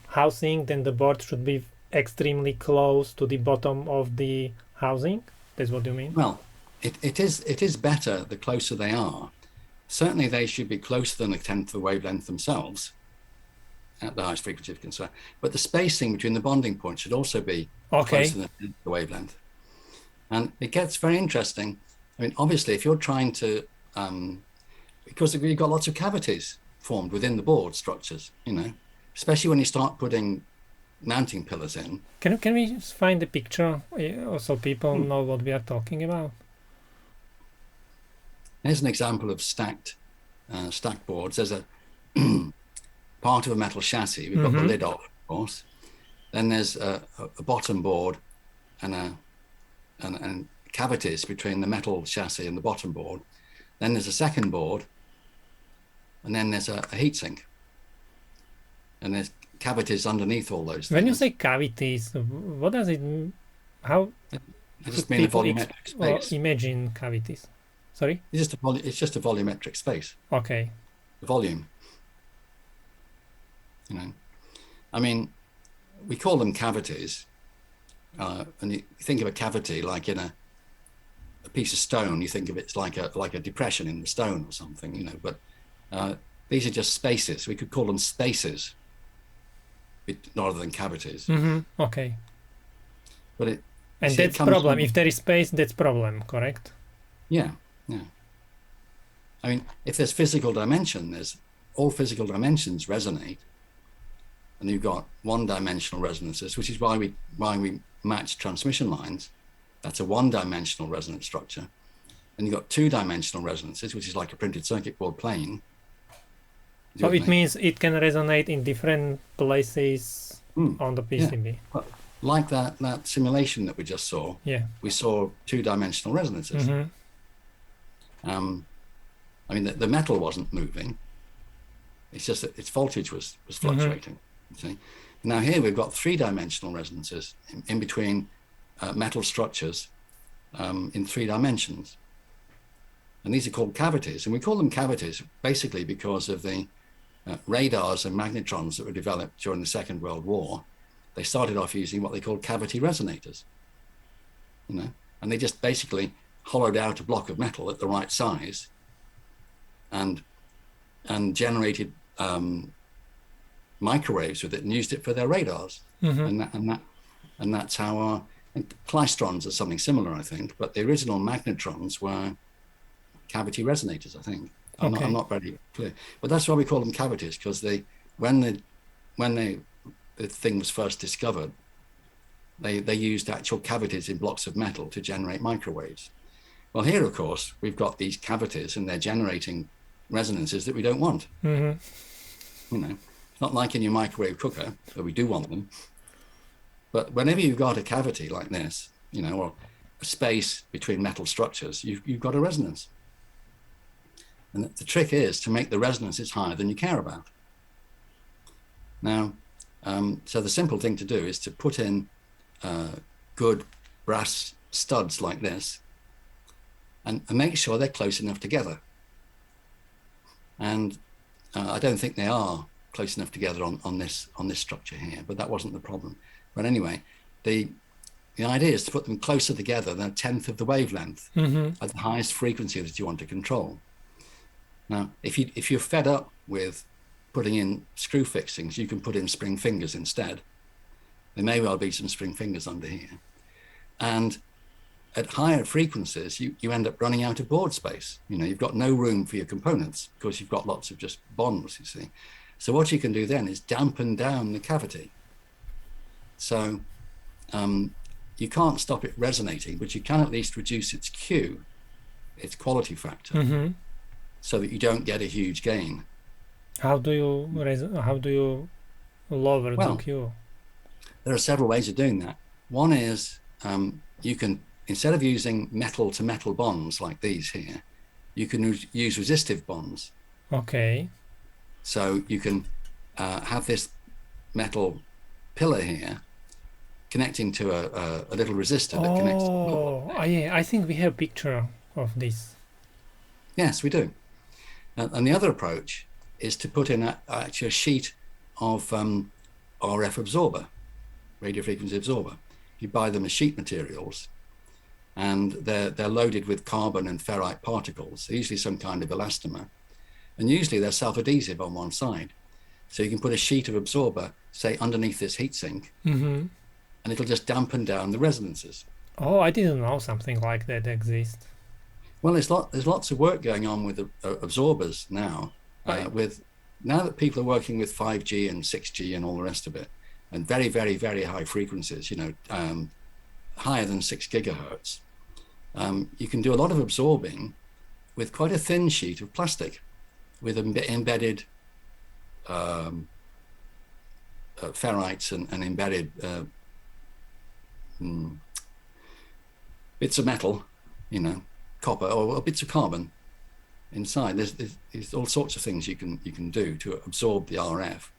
housing, then the board should be extremely close to the bottom of the housing. That's what you mean? Well, it is better the closer they are. Certainly, they should be closer than 1/10 of the wavelength themselves at the highest frequency of concern. But the spacing between the bonding points should also be closer than 1/10 of the wavelength. And it gets very interesting. I mean, obviously, if you're trying to, because you've got lots of cavities formed within the board structures, especially when you start putting mounting pillars in. Can we find the picture so people know what we are talking about? Here's an example of stacked boards. There's a part of a metal chassis. We've got the lid off, of course. Then there's a bottom board and cavities between the metal chassis and the bottom board. Then there's a second board, and then there's a heatsink. And there's cavities underneath all those things. When you say cavities, what does it mean? How I just mean a volumetric space. Imagine cavities. Sorry? It's just a volumetric space. Okay. The volume. You know, I mean, we call them cavities. And you think of a cavity like in a piece of stone. You think of it like a depression in the stone or something. You know, but these are just spaces. We could call them spaces rather than cavities. Okay. But and that's problem. If there is space, that's problem. Correct? Yeah. Yeah. I mean, if there's physical dimension, all physical dimensions resonate, and you've got one-dimensional resonances, which is why we match transmission lines. That's a one-dimensional resonance structure. And you've got two-dimensional resonances, which is like a printed circuit board plane. So it means it can resonate in different places on the PCB. Yeah. Well, like that simulation that we just saw. Yeah. We saw two-dimensional resonances. I mean, the metal wasn't moving. It's just that its voltage was fluctuating. See? Now here we've got three-dimensional resonances in between metal structures in 3 dimensions. And these are called cavities. And we call them cavities basically because of the radars and magnetrons that were developed during the Second World War. They started off using what they called cavity resonators. You know, and they just basically hollowed out a block of metal at the right size and generated microwaves with it and used it for their radars. And that's how klystrons are something similar, I think, but the original magnetrons were cavity resonators, I think. I'm not very clear, but that's why we call them cavities, because when the thing was first discovered, they used actual cavities in blocks of metal to generate microwaves. Well, here, of course, we've got these cavities and they're generating resonances that we don't want. You know, it's not like in your microwave cooker, where we do want them. But whenever you've got a cavity like this, you know, or a space between metal structures, you've got a resonance. And the trick is to make the resonances higher than you care about. Now, so the simple thing to do is to put in good brass studs like this and make sure they're close enough together. And I don't think they are close enough together on this structure here, but that wasn't the problem. But anyway, the idea is to put them closer together than 1/10 of the wavelength at the highest frequency that you want to control. Now, if you're fed up with putting in screw fixings, you can put in spring fingers instead. There may well be some spring fingers under here. And at higher frequencies, you end up running out of board space. You know, you've got no room for your components because you've got lots of just bonds, you see. So what you can do then is dampen down the cavity. So you can't stop it resonating, but you can at least reduce its Q, its quality factor, so that you don't get a huge gain. How do you lower the Q? There are several ways of doing that. One is you can, instead of using metal to metal bonds like these here, you can use resistive bonds. Okay. So you can have this metal pillar here connecting to a little resistor that connects. Oh, yeah, I think we have a picture of this. Yes, we do. And the other approach is to put in actually a sheet of RF absorber, radio frequency absorber. You buy them as sheet materials, and they're loaded with carbon and ferrite particles, usually some kind of elastomer. And usually they're self-adhesive on one side. So you can put a sheet of absorber, say, underneath this heatsink, and it'll just dampen down the resonances. Oh, I didn't know something like that exists. Well, there's lots of work going on with absorbers now. Now that people are working with 5G and 6G and all the rest of it, and very, very, very high frequencies, you know, higher than 6 gigahertz, you can do a lot of absorbing with quite a thin sheet of plastic with embedded ferrites and embedded bits of metal, you know, copper or bits of carbon inside. There's all sorts of things you can do to absorb the RF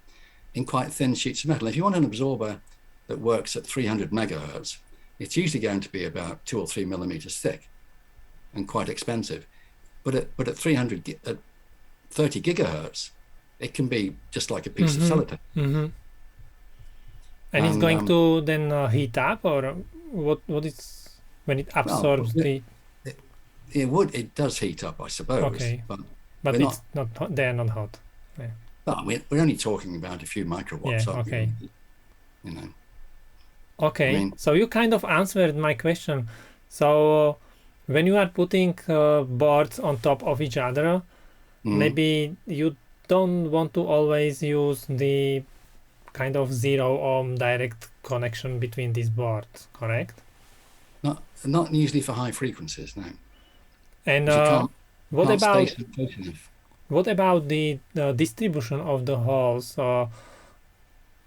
in quite thin sheets of metal. If you want an absorber that works at 300 megahertz, it's usually going to be about 2 or 3 millimeters thick and quite expensive. But at 30 gigahertz, it can be just like a piece of sellotape. And it's going to then heat up, or what is when it absorbs it does heat up, I suppose. Okay, but it's not they're not hot. Yeah. But we're only talking about a few microwatts. Yeah, okay. You know. Okay, I mean, so you kind of answered my question. So when you are putting boards on top of each other, maybe you don't want to always use the kind of 0 ohm direct connection between these boards, correct? Not usually for high frequencies, no. And what about the distribution of the holes, or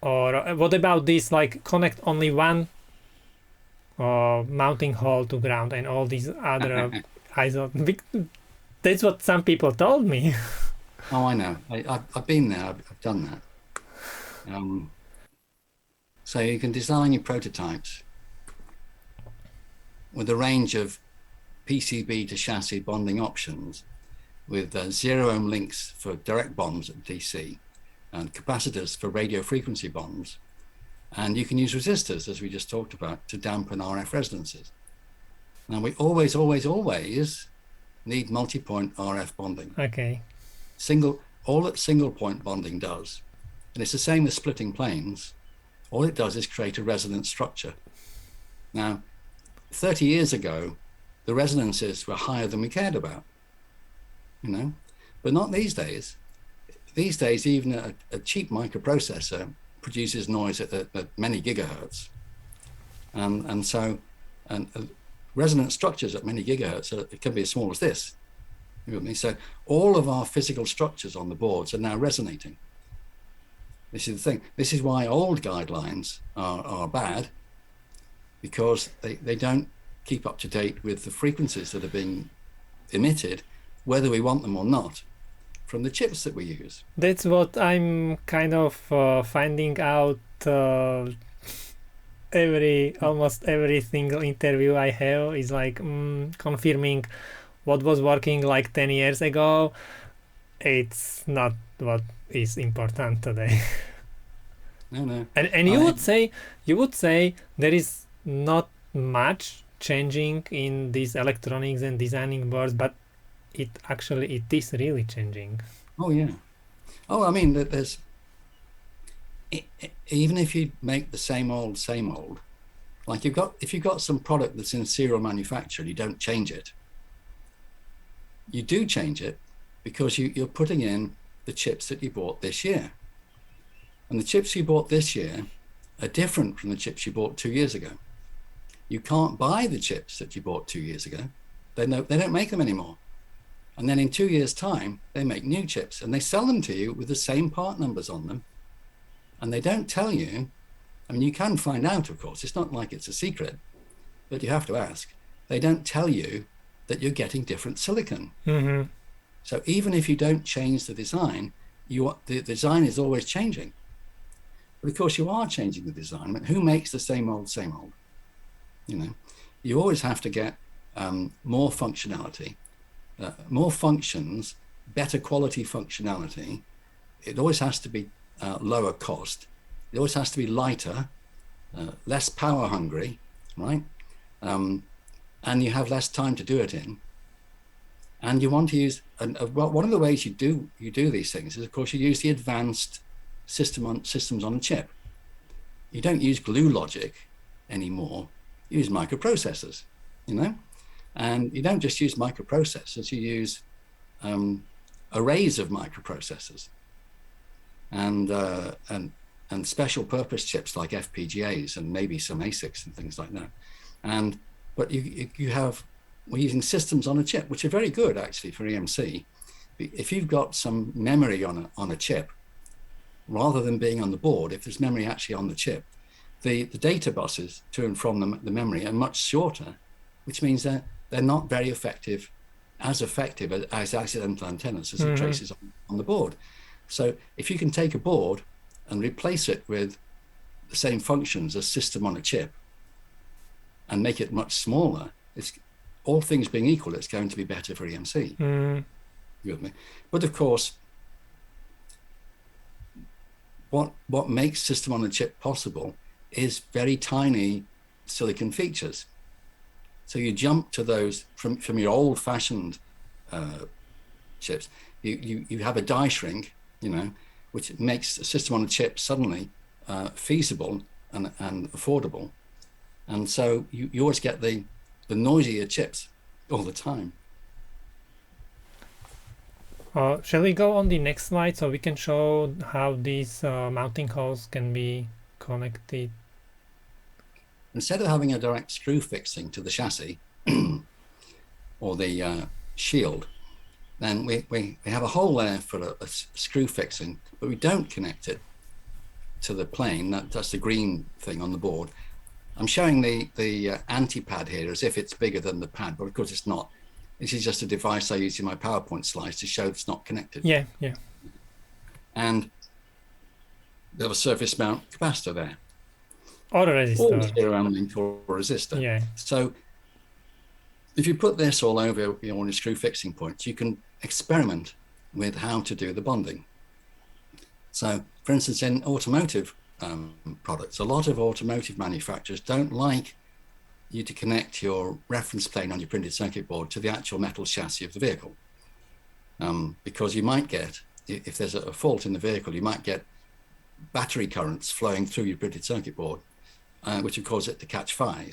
what about this, like connect only one mounting hole to ground and all these other that's what some people told me. Oh, I know. I've been there. I've done that. So you can design your prototypes with a range of PCB to chassis bonding options with 0 ohm links for direct bonds at DC and capacitors for radio frequency bonds. And you can use resistors, as we just talked about, to dampen RF resonances. Now, we always need multi-point RF bonding. Okay. All that single point bonding does, and it's the same as splitting planes, all it does is create a resonance structure. Now, 30 years ago, the resonances were higher than we cared about, you know, but not these days. These days, even a cheap microprocessor produces noise at many gigahertz. And resonance structures at many gigahertz, it can be as small as this. You with me? So all of our physical structures on the boards are now resonating. This is the thing. This is why old guidelines are bad, because they don't keep up to date with the frequencies that are being emitted, whether we want them or not, from the chips that we use. That's what I'm kind of finding out almost every single interview I have is like confirming what was working like 10 years ago. It's not what is important today. No. And you would say there is not much changing in these electronics and designing boards, but it is really changing. Oh yeah. Oh, I mean, there's even if you make the same old, like if you've got some product that's in serial manufacture and you don't change it, you do change it because you're putting in the chips that you bought this year. And the chips you bought this year are different from the chips you bought 2 years ago. You can't buy the chips that you bought 2 years ago. They don't make them anymore. And then in 2 years' time, they make new chips and they sell them to you with the same part numbers on them. And they don't tell you, I mean, you can find out, of course, it's not like it's a secret, but you have to ask. They don't tell you that you're getting different silicon. Mm-hmm. So even if you don't change the design, the design is always changing. But of course you are changing the design. I mean, who makes the same old? You know, you always have to get more functionality, more functions, better quality functionality. It always has to be lower cost. It always has to be lighter, less power hungry, right? And you have less time to do it in. And you want to use, one of the ways you do these things is, of course, you use the advanced systems on a chip. You don't use glue logic anymore. You use microprocessors, you know? And you don't just use microprocessors, you use arrays of microprocessors. And and special purpose chips like FPGAs and maybe some ASICs and things like that. But we're using systems on a chip, which are very good actually for EMC. If you've got some memory on a chip, rather than being on the board, if there's memory actually on the chip, the data buses to and from the memory are much shorter, which means that they're not very effective as accidental antennas as the traces on the board. So if you can take a board and replace it with the same functions as system on a chip and make it much smaller, it's, all things being equal, it's going to be better for EMC. You with me? But of course, what makes system on a chip possible is very tiny silicon features. So you jump to those from your old-fashioned chips. You have a die shrink, which makes a system on a chip suddenly feasible and affordable. And so you always get the noisier chips all the time. Shall we go on the next slide so we can show how these mounting holes can be connected? Instead of having a direct screw fixing to the chassis or the shield, then we have a hole there for a screw fixing, but we don't connect it to the plane. That's the green thing on the board. I'm showing the anti-pad here as if it's bigger than the pad, but of course it's not. This is just a device I use in my PowerPoint slides to show it's not connected. Yeah. And there's a surface mount capacitor there. Or a resistor. Or a zero ohm link or a resistor. Yeah. So if you put this all over on your screw fixing points, you can experiment with how to do the bonding. So for instance, in automotive products, a lot of automotive manufacturers don't like you to connect your reference plane on your printed circuit board to the actual metal chassis of the vehicle. Because you might get, if there's a fault in the vehicle, you might get battery currents flowing through your printed circuit board, which would cause it to catch fire,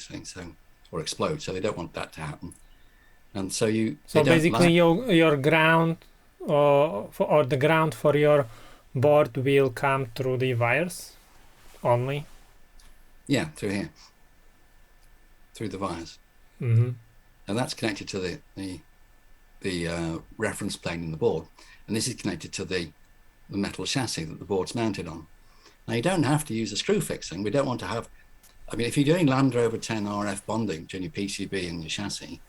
or explode. So they don't want that to happen. And so So basically your ground or the ground for your board will come through the wires only? Yeah, through here. Through the wires. And that's connected to the reference plane in the board. And this is connected to the metal chassis that the board's mounted on. Now you don't have to use a screw fixing. We don't want to have, if you're doing Land Rover 10 RF bonding between your PCB and your chassis,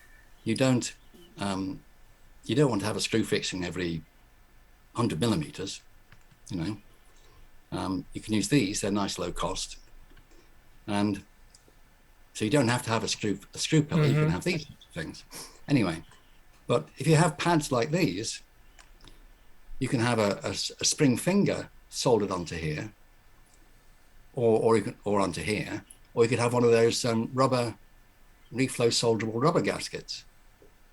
you don't want to have a screw fixing every 100 millimeters, You can use these, they're nice low cost. And so you don't have to have a screw pillar, you can have these things. Anyway, but if you have pads like these, you can have a spring finger soldered onto here, or onto here, or you could have one of those rubber reflow solderable rubber gaskets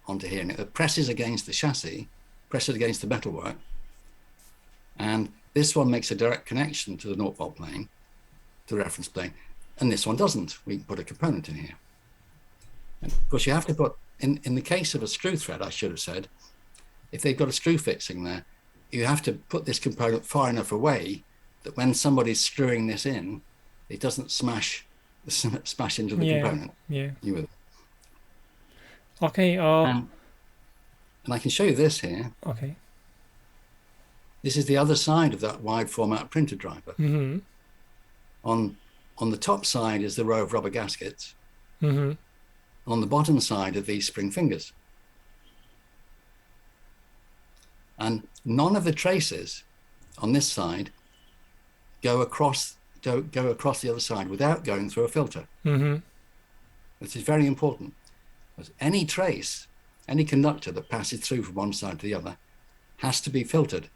onto here, and it presses against the chassis, presses against the metalwork, and this one makes a direct connection to the 0 volt plane, to the reference plane, and this one doesn't. We can put a component in here. And of course, you have to put, in the case of a screw thread, I should have said, if they've got a screw fixing there, you have to put this component far enough away that when somebody's screwing this in, it doesn't smash into the component. Yeah. You with it? Okay. And I can show you this here. Okay. This is the other side of that wide format printer driver. On the top side is the row of rubber gaskets. On the bottom side are these spring fingers. And none of the traces on this side go across the other side without going through a filter. This is very important. Because any trace, any conductor that passes through from one side to the other has to be filtered,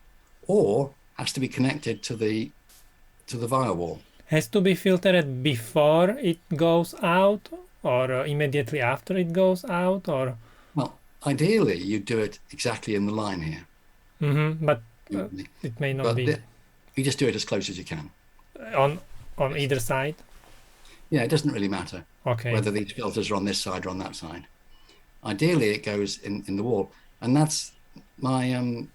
or has to be connected to the wire wall. Has to be filtered before it goes out, or immediately after it goes out, or? Well, ideally you do it exactly in the line here. But it may not be. You just do it as close as you can. On either side? Yeah, it doesn't really matter. Okay. Whether these filters are on this side or on that side. Ideally, it goes in the wall, and that's my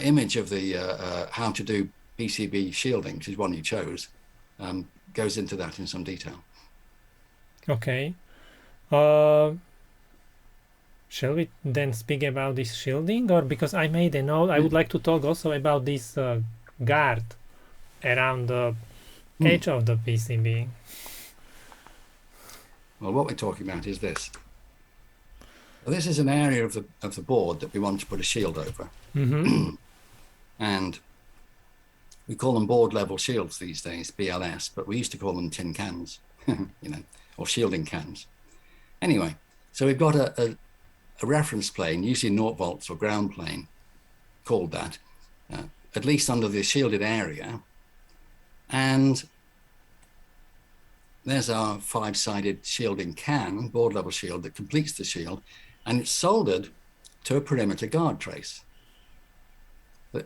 image of the how to do PCB shielding, which is one you chose, goes into that in some detail. Okay. Shall we then speak about this shielding, or because I made a note, I would like to talk also about this guard around the edge of the PCB. Well, what we're talking about is this. Well, this is an area of the board that we want to put a shield over. Mm-hmm. And we call them board level shields these days, BLS, but we used to call them tin cans, or shielding cans. Anyway, so we've got a reference plane, usually 0 volts or ground plane, called that, at least under the shielded area. And there's our 5-sided shielding can, board level shield, that completes the shield, and it's soldered to a perimeter guard trace.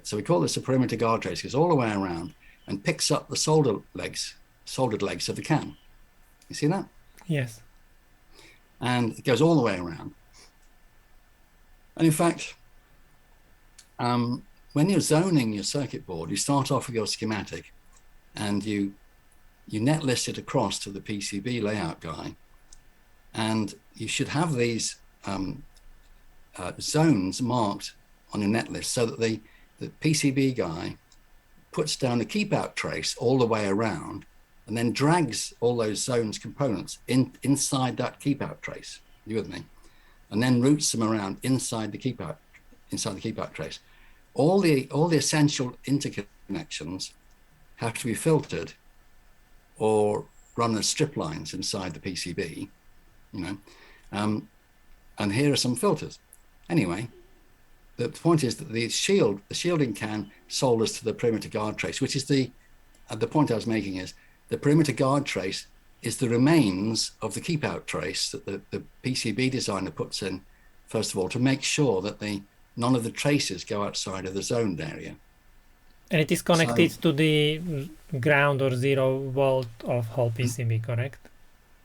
So we call this a perimeter guard trace. It goes all the way around and picks up the soldered legs of the can. You see that? Yes. And it goes all the way around. And in fact, when you're zoning your circuit board, you start off with your schematic and you net list it across to the PCB layout guy. And you should have these zones marked on your net list so that the PCB guy puts down a keep out trace all the way around and then drags all those zones components inside that keep out trace. You with me? And then routes them around inside the keep out trace. All the essential interconnections have to be filtered or run as strip lines inside the PCB, and here are some filters. Anyway, the point is that the shielding can solders to the perimeter guard trace, which is the point I was making is the perimeter guard trace is the remains of the keep out trace that the PCB designer puts in, first of all, to make sure that none of the traces go outside of the zoned area. And it is connected to the ground or 0 volt of whole PCB, correct?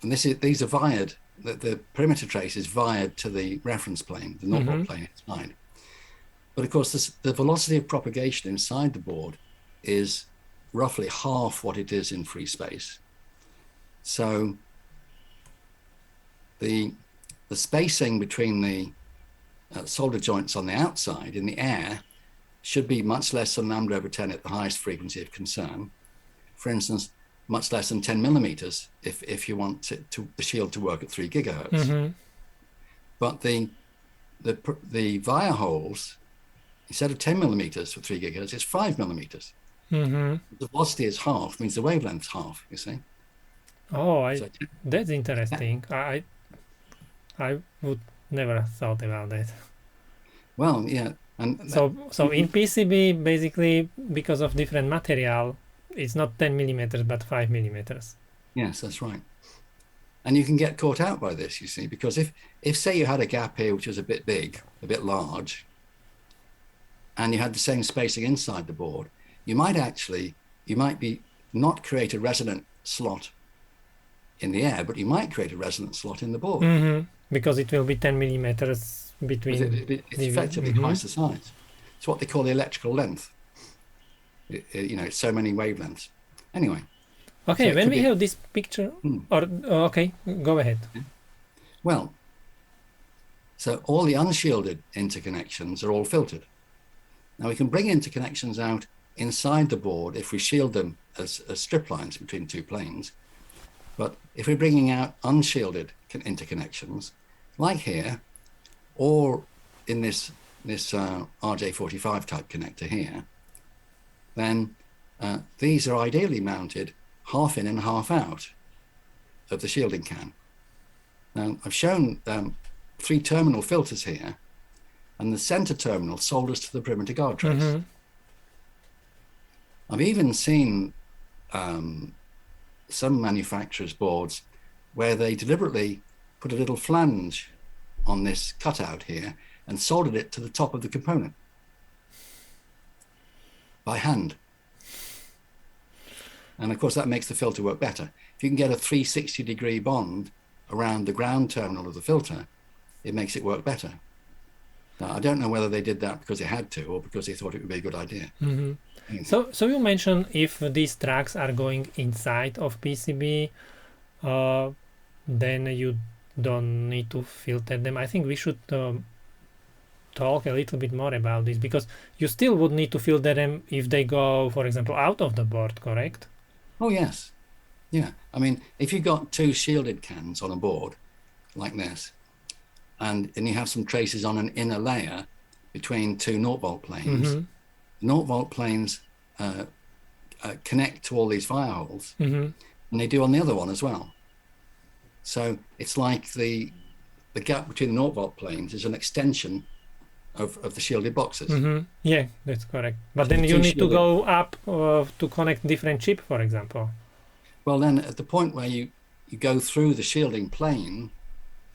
And these are wired, the perimeter trace is wired to the reference plane, the 0 volt plane inside. But of course, the velocity of propagation inside the board is roughly half what it is in free space. So the spacing between the solder joints on the outside in the air should be much less than λ/10 at the highest frequency of concern. For instance, much less than 10 millimeters if you want the shield to work at 3 gigahertz. But the via holes, instead of 10 millimeters for 3 gigahertz, it's 5 millimeters. The velocity is half, means the wavelength's half, you see. Oh, that's interesting. Yeah. I would never have thought about that. Well, yeah. And so in PCB, basically, because of different material, it's not 10 millimeters, but 5 millimeters. Yes, that's right. And you can get caught out by this, you see, because if say you had a gap here, which was a bit big, a bit large, and you had the same spacing inside the board, you might be not create a resonant slot in the air, but you might create a resonant slot in the board. Because it will be 10 millimeters between. It's effectively twice the size. It's what they call the electrical length. It's so many wavelengths. Anyway. Okay, so when we have this picture, okay, go ahead. Well, so all the unshielded interconnections are all filtered. Now we can bring interconnections out inside the board if we shield them as strip lines between 2 planes. But if we're bringing out unshielded interconnections, like here, or in this RJ45 type connector here, then these are ideally mounted half in and half out of the shielding can. Now, I've shown 3 terminal filters here, and the center terminal solders to the perimeter guard trace. I've even seen some manufacturers' boards where they deliberately put a little flange on this cutout here and soldered it to the top of the component by hand. And of course that makes the filter work better. If you can get a 360-degree bond around the ground terminal of the filter, it makes it work better. Now, I don't know whether they did that because they had to or because they thought it would be a good idea. So you mentioned if these tracks are going inside of PCB, then you don't need to filter them. I think we should talk a little bit more about this, because you still would need to filter them if they go, for example, out of the board, correct? Oh, yes. Yeah. I mean, if you've got two shielded cans on a board like this, and you have some traces on an inner layer between two 0-volt planes, 0-volt planes connect to all these fire holes, and they do on the other one as well. So it's like the gap between the 0-volt planes is an extension of the shielded boxes. Yeah, that's correct. But then you need to go up to connect different chip, for example. Well, then at the point where you go through the shielding plane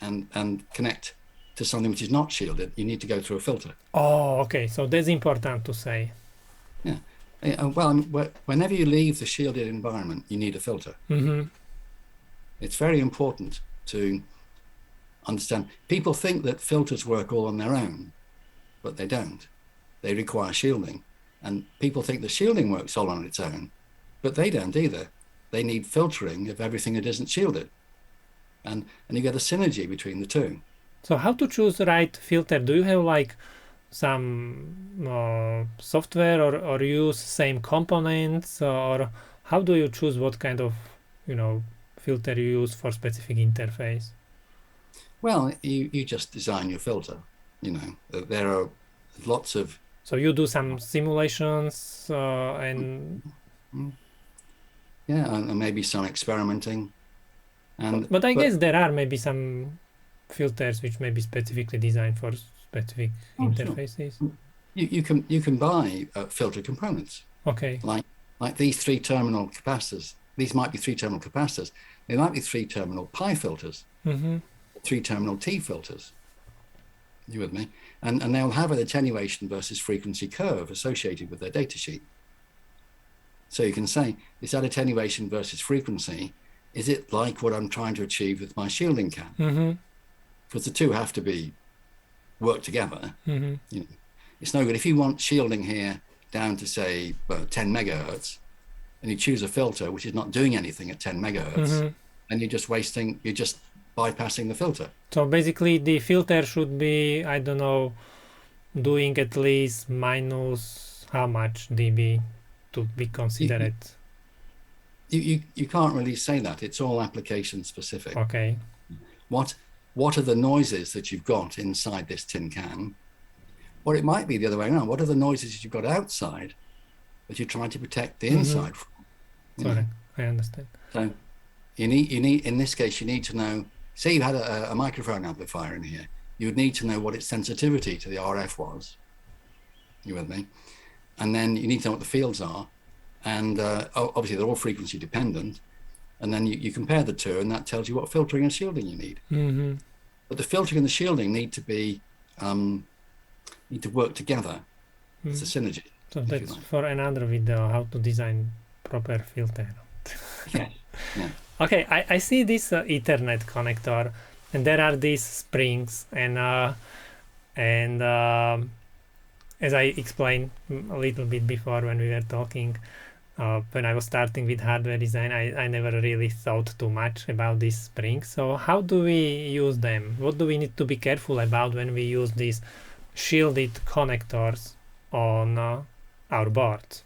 and connect to something which is not shielded, you need to go through a filter. Oh, okay. So that's important to say. Yeah. Well, whenever you leave the shielded environment, you need a filter. It's very important to understand. People think that filters work all on their own, but they don't. They require shielding. And people think the shielding works all on its own, but they don't either. They need filtering of everything that isn't shielded. And you get a synergy between the two. So how to choose the right filter? Do you have like some software or use same components, or how do you choose what kind of, filter you use for specific interface? Well, you just design your filter. There are lots of... So you do some simulations and... Yeah, and maybe some experimenting. But I guess there are maybe some filters which may be specifically designed for specific interfaces. Sure. You can buy filter components. Okay. Like these 3-terminal capacitors. These might be 3-terminal capacitors. They might be 3-terminal pi filters, 3-terminal T filters. You with me? And they'll have an attenuation versus frequency curve associated with their data sheet. So you can say, is that attenuation versus frequency? Is it like what I'm trying to achieve with my shielding can? Because the two have to work together. It's no good if you want shielding here down to say 10 megahertz, and you choose a filter which is not doing anything at 10 megahertz, and you're just bypassing the filter. So basically the filter should be, I don't know, doing at least minus how much dB to be considered? You can't really say that. It's all application specific. Okay. What are the noises that you've got inside this tin can? Or it might be the other way around. What are the noises that you've got outside that you're trying to protect the inside from? Sorry, I understand. So you need in this case you need to know. Say you had a microphone amplifier in here. You would need to know what its sensitivity to the RF was. You with me? And then you need to know what the fields are. And obviously they're all frequency dependent. And then you compare the two, and that tells you what filtering and shielding you need. But the filtering and the shielding need to work together. It's a synergy. So that's for another video, how to design proper filter. Yeah. Okay, I see this Ethernet connector, and there are these springs, and as I explained a little bit before when we were talking, when I was starting with hardware design, I never really thought too much about these springs. So how do we use them? What do we need to be careful about when we use these shielded connectors on our boards?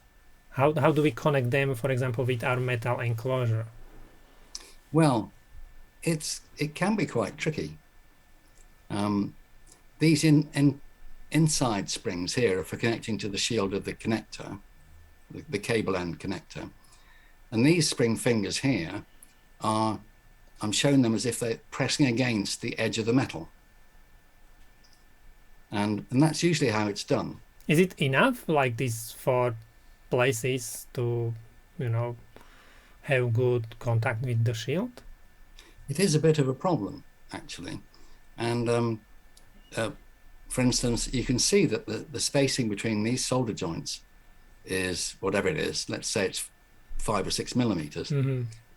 How do we connect them, for example, with our metal enclosure? Well, it can be quite tricky. These inside springs here are for connecting to the shield of the connector, the cable end connector. And these spring fingers here I'm showing them as if they're pressing against the edge of the metal. And that's usually how it's done. Is it enough like these 4 places to, have good contact with the shield? It is a bit of a problem, actually. And for instance, you can see that the spacing between these solder joints is whatever it is. Let's say it's 5 or 6 millimeters.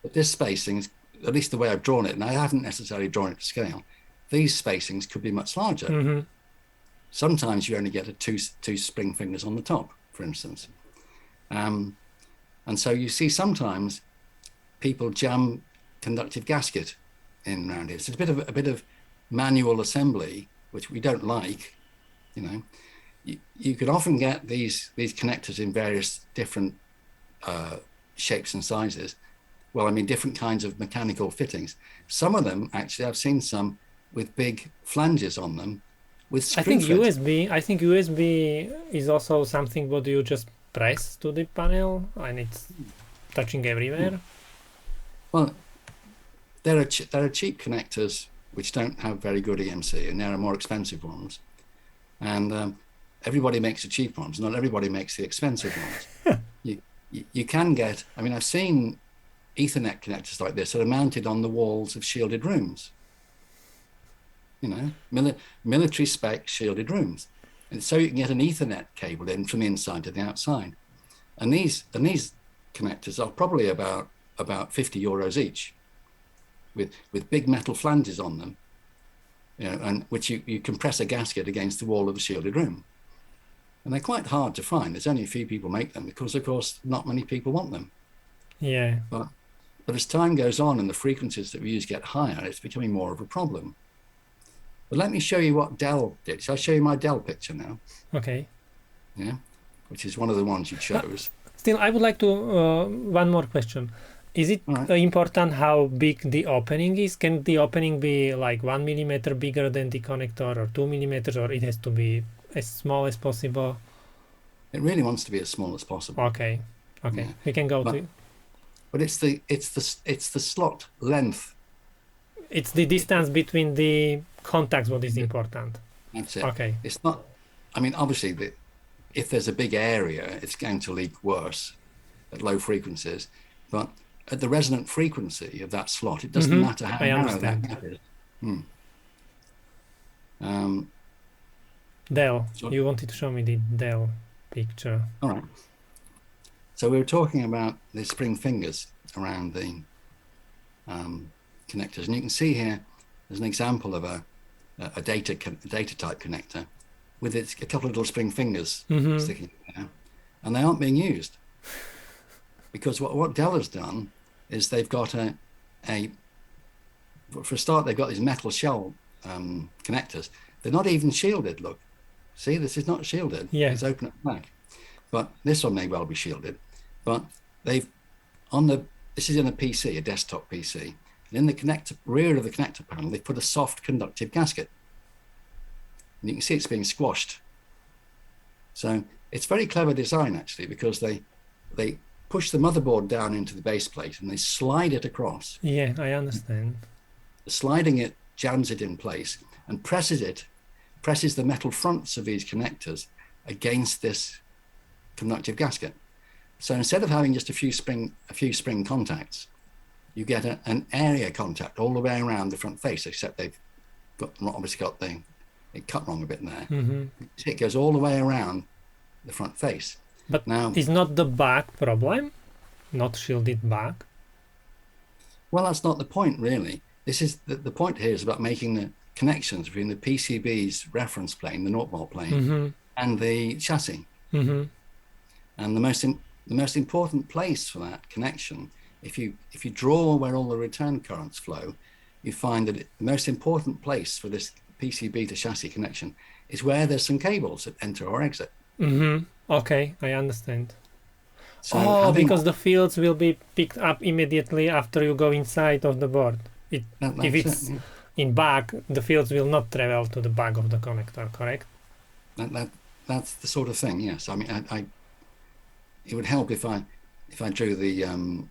But this spacing is, at least the way I've drawn it, and I haven't necessarily drawn it to scale, these spacings could be much larger. Sometimes you only get two spring fingers on the top, for instance. And so you see sometimes people jam conductive gasket in around here. So it's a bit of manual assembly, which we don't like. You know, you could often get these connectors in various different shapes and sizes. Well, I mean, different kinds of mechanical fittings. Some of them, actually, I've seen some with big flanges on them with screw threads. I think USB is also something what you just press to the panel and it's touching everywhere. Well, there are cheap connectors which don't have very good EMC, and there are more expensive ones. And everybody makes the cheap ones. Not everybody makes the expensive ones. You can get, I mean, I've seen Ethernet connectors like this that are mounted on the walls of shielded rooms. You know, military spec shielded rooms. And so you can get an Ethernet cable in from the inside to the outside. And these connectors are probably about 50 euros each, with big metal flanges on them, you know, and which you compress a gasket against the wall of the shielded room. And they're quite hard to find. There's only a few people make them because, of course, not many people want them. Yeah. But as time goes on and the frequencies that we use get higher, it's becoming more of a problem. But let me show you what Dell did. Shall I show you my Dell picture now? Okay. Yeah, which is one of the ones you chose. Still, I would like to, one more question. Is it important how big the opening is? Can the opening be like 1 millimeter bigger than the connector, or 2 millimeters, or it has to be as small as possible? It really wants to be as small as possible. Okay. Okay. Yeah. We can go to. But it's the slot length. It's the distance between the contacts what is important. That's it. Okay. It's not. I mean, obviously, if there's a big area, it's going to leak worse at low frequencies. But at the resonant frequency of that slot, it doesn't matter how narrow that gap is. Dell, you wanted to show me the Dell picture. All right. So we were talking about the spring fingers around the connectors, and you can see here there's an example of a data type connector with a couple of little spring fingers sticking there, and they aren't being used because what Dell has done is they've got for a start, they've got these metal shell connectors. They're not even shielded. Look, see, this is not shielded. Yeah, it's open at the back, but this one may well be shielded. But this is in a PC, a desktop PC, and in the rear of the connector panel, they've put a soft conductive gasket. And you can see it's being squashed. So it's very clever design, actually, because they push the motherboard down into the base plate and they slide it across. Yeah, I understand. Sliding it jams it in place and presses the metal fronts of these connectors against this conductive gasket. So instead of having just a few spring contacts, you get an area contact all the way around the front face, except they've obviously got it cut wrong a bit there. It goes all the way around the front face. But now, is not the back problem? Not shielded back? Well, that's not the point, really. This is the point here is about making the connections between the PCB's reference plane, the 0-volt plane, and the chassis. And the most important place for that connection, if you draw where all the return currents flow, you find that the most important place for this PCB to chassis connection is where there's some cables that enter or exit. Okay, I understand. So because the fields will be picked up immediately after you go inside of the board. If it's in back, the fields will not travel to the back of the connector, correct? That's the sort of thing, yes. I mean, it would help if I drew the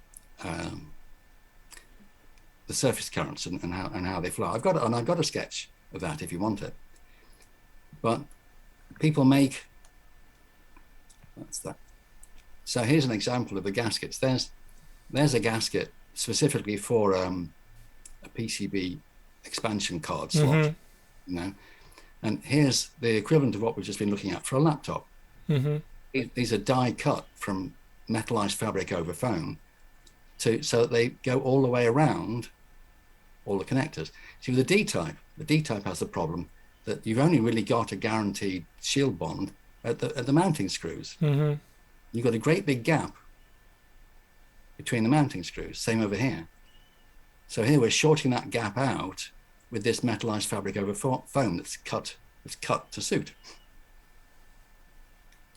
surface currents and how they flow. I've got a sketch of that if you want it. But people make that's that. So here's an example of the gaskets. There's a gasket specifically for a PCB expansion card slot, you know. And here's the equivalent of what we've just been looking at for a laptop. These are die cut from metallized fabric over foam, so that they go all the way around all the connectors. See, with the D-type has the problem that you've only really got a guaranteed shield bond at the mounting screws. you've got a great big gap between the mounting screws. Same over here. So here we're shorting that gap out with this metallized fabric over foam that's cut to suit.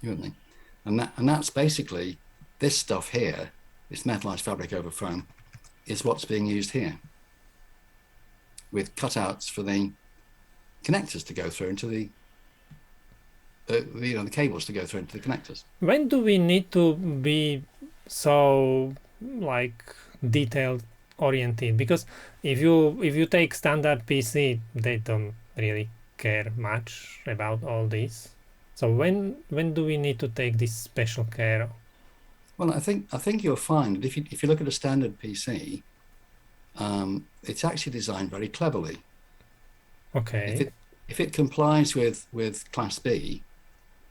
You with me? And that's basically this stuff here, this metallized fabric over foam, is what's being used here, with cutouts for the connectors to go through into the cables to go through into the connectors. When do we need to be so like detailed oriented? Because if you take standard PC, they don't really care much about all this. So when do we need to take this special care? Well, I think you'll find that if you look at a standard PC, it's actually designed very cleverly. Okay. If it complies with Class B,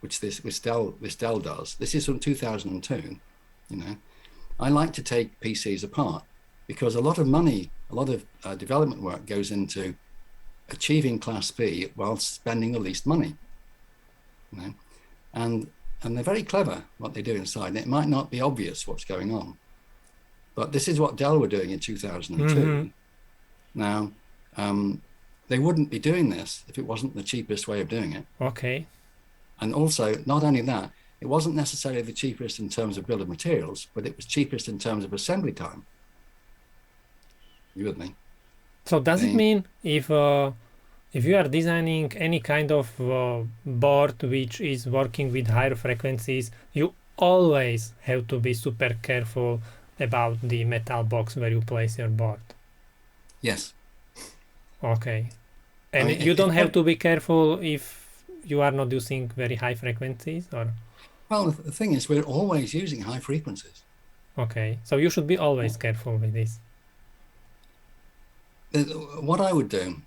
which this Dell does, this is from 2002. You know, I like to take PCs apart because a lot of money, a lot of development work goes into achieving Class B while spending the least money. You know, and they're very clever what they do inside. And it might not be obvious what's going on, but this is what Dell were doing in 2002. Mm-hmm. Now, they wouldn't be doing this if it wasn't the cheapest way of doing it. Okay. And also, not only that, it wasn't necessarily the cheapest in terms of bill of materials, but it was cheapest in terms of assembly time. You with me? So does it mean if you are designing any kind of board which is working with higher frequencies, you always have to be super careful about the metal box where you place your board? Yes. Okay. And I mean, you don't have to be careful if you are not using very high frequencies, or? Well, the thing is, we're always using high frequencies. Okay. So you should be always careful with this. What I would do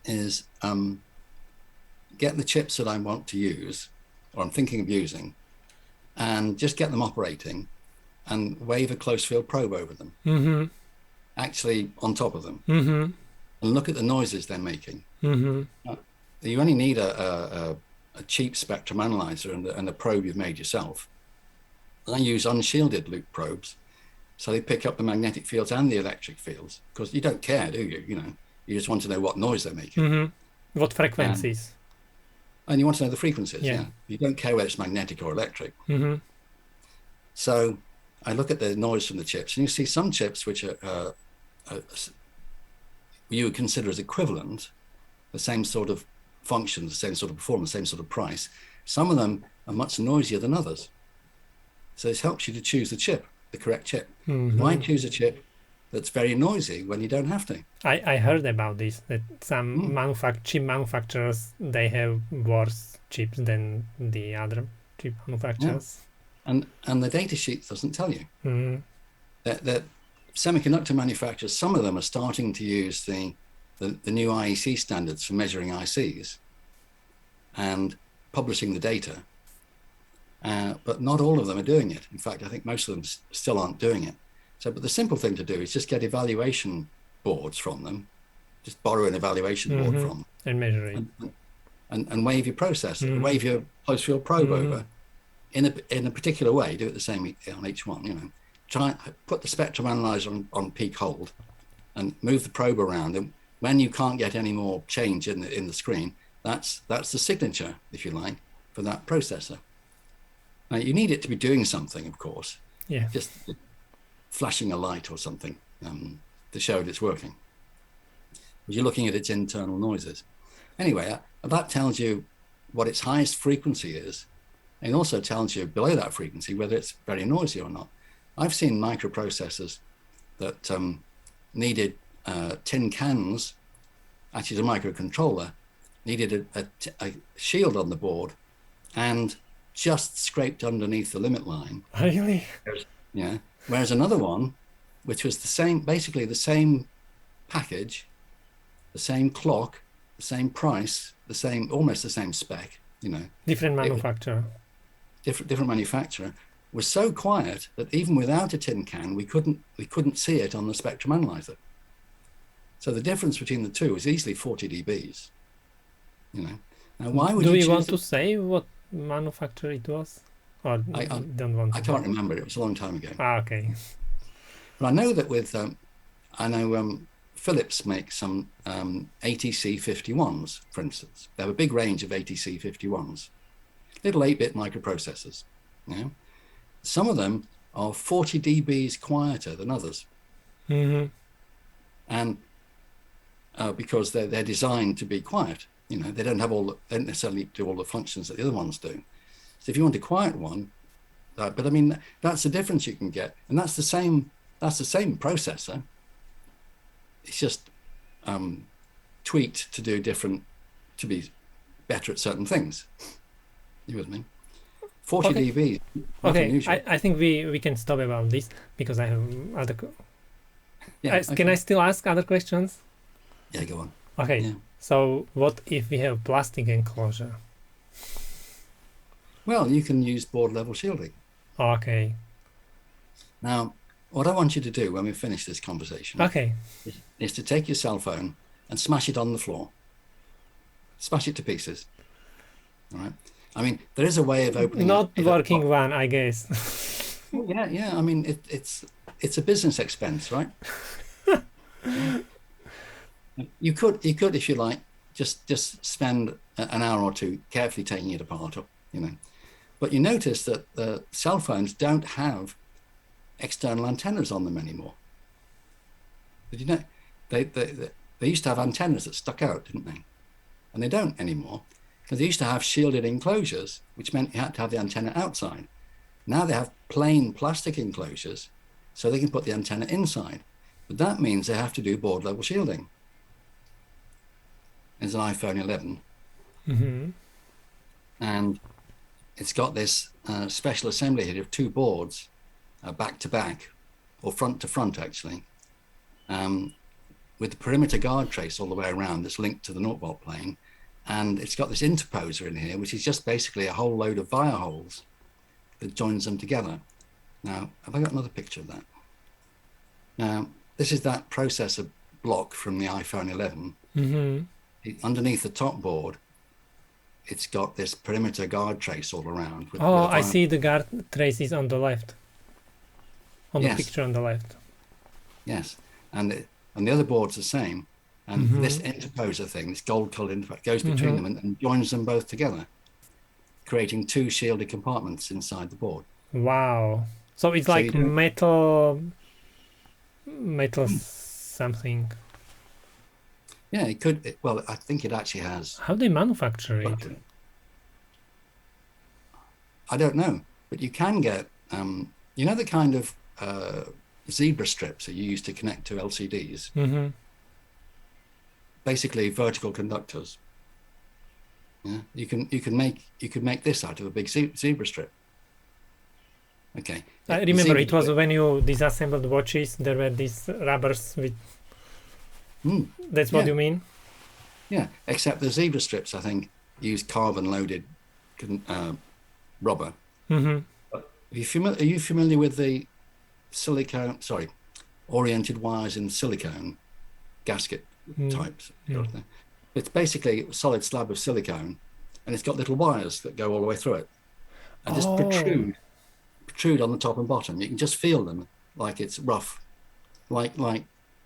is get the chips that I want to use, or I'm thinking of using, and just get them operating and wave a close field probe over them, mm-hmm. actually on top of them, mm-hmm. and look at the noises they're making. Mm-hmm. You only need a cheap spectrum analyzer and a probe you've made yourself. I use unshielded loop probes, so they pick up the magnetic fields and the electric fields, because you don't care, do you? You know, you just want to know what noise they're making. Mm-hmm. What frequencies? And you want to know the frequencies, yeah. You don't care whether it's magnetic or electric. Mm-hmm. So I look at the noise from the chips, and you see some chips which are you would consider as equivalent, the same sort of function, the same sort of performance, same sort of price. Some of them are much noisier than others. So this helps you to choose the chip, the correct chip. Mm-hmm. Why choose a chip that's very noisy when you don't have to? I heard about this, that some chip manufacturers, they have worse chips than the other chip manufacturers. Yeah. And the data sheet doesn't tell you. Mm-hmm. That semiconductor manufacturers, some of them are starting to use the new IEC standards for measuring ICs and publishing the data. But not all of them are doing it. In fact, I think most of them still aren't doing it. So, but the simple thing to do is just get evaluation boards from them, just borrow an evaluation board from them. And measure it. And wave your processor, wave your close field probe over in a particular way, do it the same on each one, you know. Try put the spectrum analyzer on peak hold and move the probe around, and when you can't get any more change in the screen, that's the signature, if you like, for that processor. Now you need it to be doing something, of course. Yeah. Just flashing a light or something to show that it's working. But you're looking at its internal noises. Anyway, that tells you what its highest frequency is, and also tells you below that frequency whether it's very noisy or not. I've seen microprocessors that needed tin cans, actually the microcontroller, needed a shield on the board and just scraped underneath the limit line. Really? Yeah. Whereas another one, which was basically the same package, the same clock, the same price, almost the same spec, you know. Different manufacturer. Different manufacturer, was so quiet that even without a tin can, we couldn't see it on the spectrum analyzer. So the difference between the two is easily 40 dBs. You know. Now, why would Do you we want to say what manufacturer it was? or I don't want to? I can't remember. It was a long time ago. Ah, okay. But I know that with, I know Philips makes some ATC 51s, for instance. They have a big range of ATC 51s, little 8-bit microprocessors. You know? Some of them are 40 dBs quieter than others. Mm-hmm. And because they're designed to be quiet, you know, they don't necessarily do all the functions that the other ones do. So if you want a quiet one, but I mean, that's the difference you can get. And that's the same processor. It's just tweaked to do to be better at certain things. You with me? 40 Okay. dB. Okay, I think we can stop about this because I have other. Yeah. Can I still ask other questions? Yeah, go on. Okay. Yeah. So what if we have plastic enclosure? Well, you can use board level shielding. Okay. Now, what I want you to do when we finish this conversation is to take your cell phone and smash it on the floor. Smash it to pieces. All right. I mean, there is a way of opening Not working one, I guess. Well, yeah. I mean, it's a business expense, right? You could, if you like, just spend an hour or two carefully taking it apart, you know. But you notice that the cell phones don't have external antennas on them anymore. Did you know? They used to have antennas that stuck out, didn't they? And they don't anymore, because they used to have shielded enclosures, which meant you had to have the antenna outside. Now they have plain plastic enclosures, so they can put the antenna inside. But that means they have to do board level shielding. There's an iPhone 11. Mm-hmm. And it's got this special assembly here of two boards, back to back, or front to front actually, with the perimeter guard trace all the way around that's linked to the 0-volt plane. And it's got this interposer in here, which is just basically a whole load of wire holes that joins them together. Now, have I got another picture of that? Now, this is that processor block from the iPhone 11. Mm-hmm. Underneath the top board, it's got this perimeter guard trace all around. I see the guard traces on the left. On the Yes. picture on the left. Yes, and the other board's the same. And this interposer thing, this gold-colored interposer, goes between them and joins them both together, creating two shielded compartments inside the board. Wow. So it's like metal something. Yeah, it could. Well, I think it actually has. How they manufacture it? I don't know, but you can get, you know, the kind of zebra strips that you use to connect to LCDs. Mm-hmm. Basically, vertical conductors. Yeah, you could make this out of a big zebra strip. Okay. I remember it was when you disassembled watches. There were these rubbers with. That's what you mean? Yeah, except the zebra strips, I think, use carbon-loaded rubber. Mm-hmm. Are you familiar with the oriented wires in silicone gasket types? It's basically a solid slab of silicone, and it's got little wires that go all the way through it, and just protrude on the top and bottom. You can just feel them like it's rough, like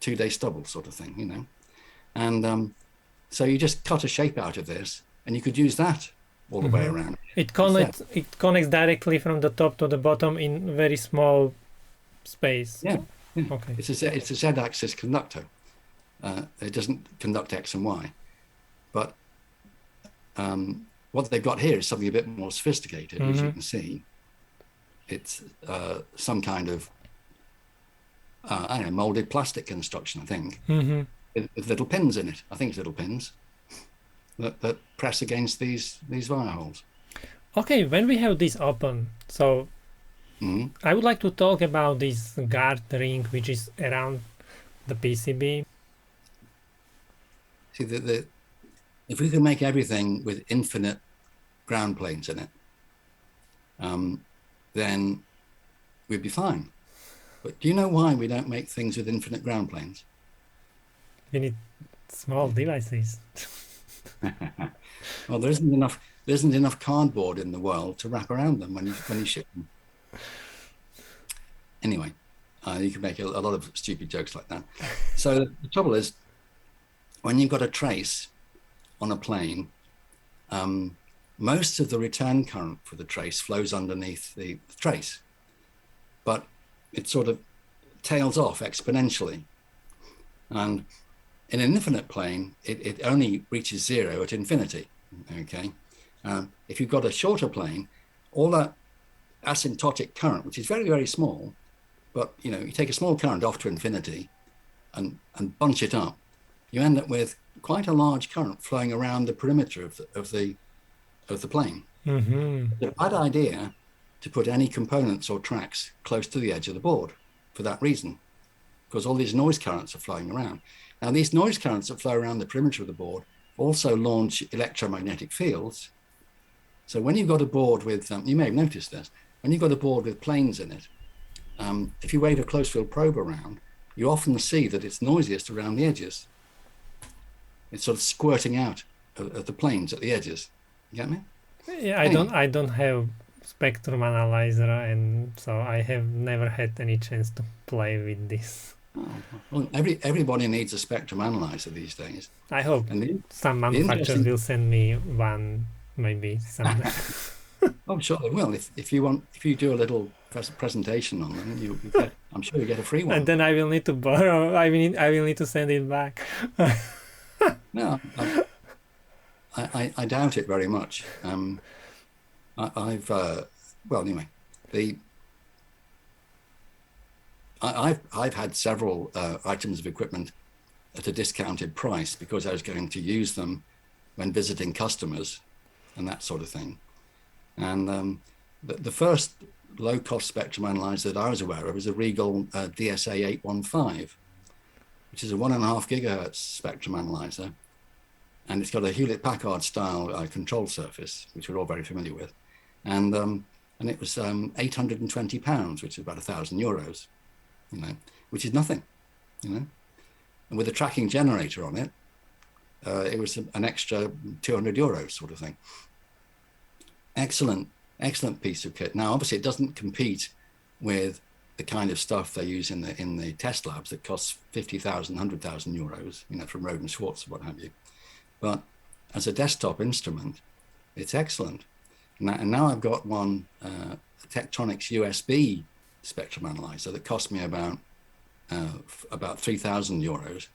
2-day stubble sort of thing, you know. And so you just cut a shape out of this, and you could use that all the way around. It connects directly from the top to the bottom in very small space. Yeah. Okay. It's a Z-axis conductor. It doesn't conduct X and Y, but what they've got here is something a bit more sophisticated. As you can see, it's some kind of I don't know, molded plastic construction, I think, with little pins in it. I think it's little pins that press against these wire holes. Okay, when we have this open, so I would like to talk about this guard ring which is around the PCB. See, if we could make everything with infinite ground planes in it, then we'd be fine. But do you know why we don't make things with infinite ground planes? We need small devices. Well, there isn't there isn't enough cardboard in the world to wrap around them when you ship them. Anyway, you can make a lot of stupid jokes like that. So the trouble is, when you've got a trace on a plane, most of the return current for the trace flows underneath the trace, but it sort of tails off exponentially. And in an infinite plane, it only reaches zero at infinity, okay? If you've got a shorter plane, all that asymptotic current, which is very, very small, but you take a small current off to infinity and bunch it up, you end up with quite a large current flowing around the perimeter of the plane. Mm-hmm. It's a bad idea to put any components or tracks close to the edge of the board for that reason, because all these noise currents are flowing around. Now, these noise currents that flow around the perimeter of the board also launch electromagnetic fields. So when you've got a board with, you may have noticed this, when you've got a board with planes in it, if you wave a close field probe around, you often see that it's noisiest around the edges. It's sort of squirting out of the planes at the edges. You get me? Yeah, Anyway. I don't have spectrum analyzer, and so I have never had any chance to play with this. Oh, well, everybody needs a spectrum analyzer these days. I hope And some manufacturers will send me one maybe someday. Oh, sure they will. If you do a little presentation on them, you get, I'm sure you get a free one. And then I will need to borrow. I will need to send it back. No, I doubt it very much. Well, anyway, I've had several items of equipment at a discounted price because I was going to use them when visiting customers and that sort of thing. And the first low-cost spectrum analyzer that I was aware of is a Regal DSA 815, which is a 1.5 gigahertz spectrum analyzer. And it's got a Hewlett-Packard style control surface, which we're all very familiar with. And it was £820, which is about €1,000, which is nothing, And with a tracking generator on it, it was an extra €200 sort of thing. Excellent piece of kit. Now, obviously, it doesn't compete with the kind of stuff they use in the test labs that costs €50,000, €100,000, from Roden Schwartz or what have you. But as a desktop instrument, it's excellent. And now I've got one, a Tektronix USB spectrum analyzer that cost me about €3,000,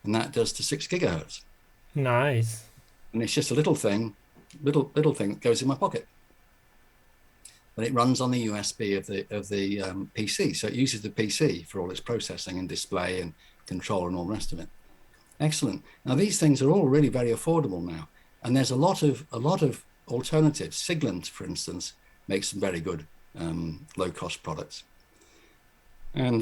and that does to 6 gigahertz. Nice. And it's just a little thing that goes in my pocket. But it runs on the USB of the PC, so it uses the PC for all its processing and display and control and all the rest of it. Excellent. Now these things are all really very affordable now, and there's a lot of alternatives. Siglent, for instance, makes some very good low-cost products, and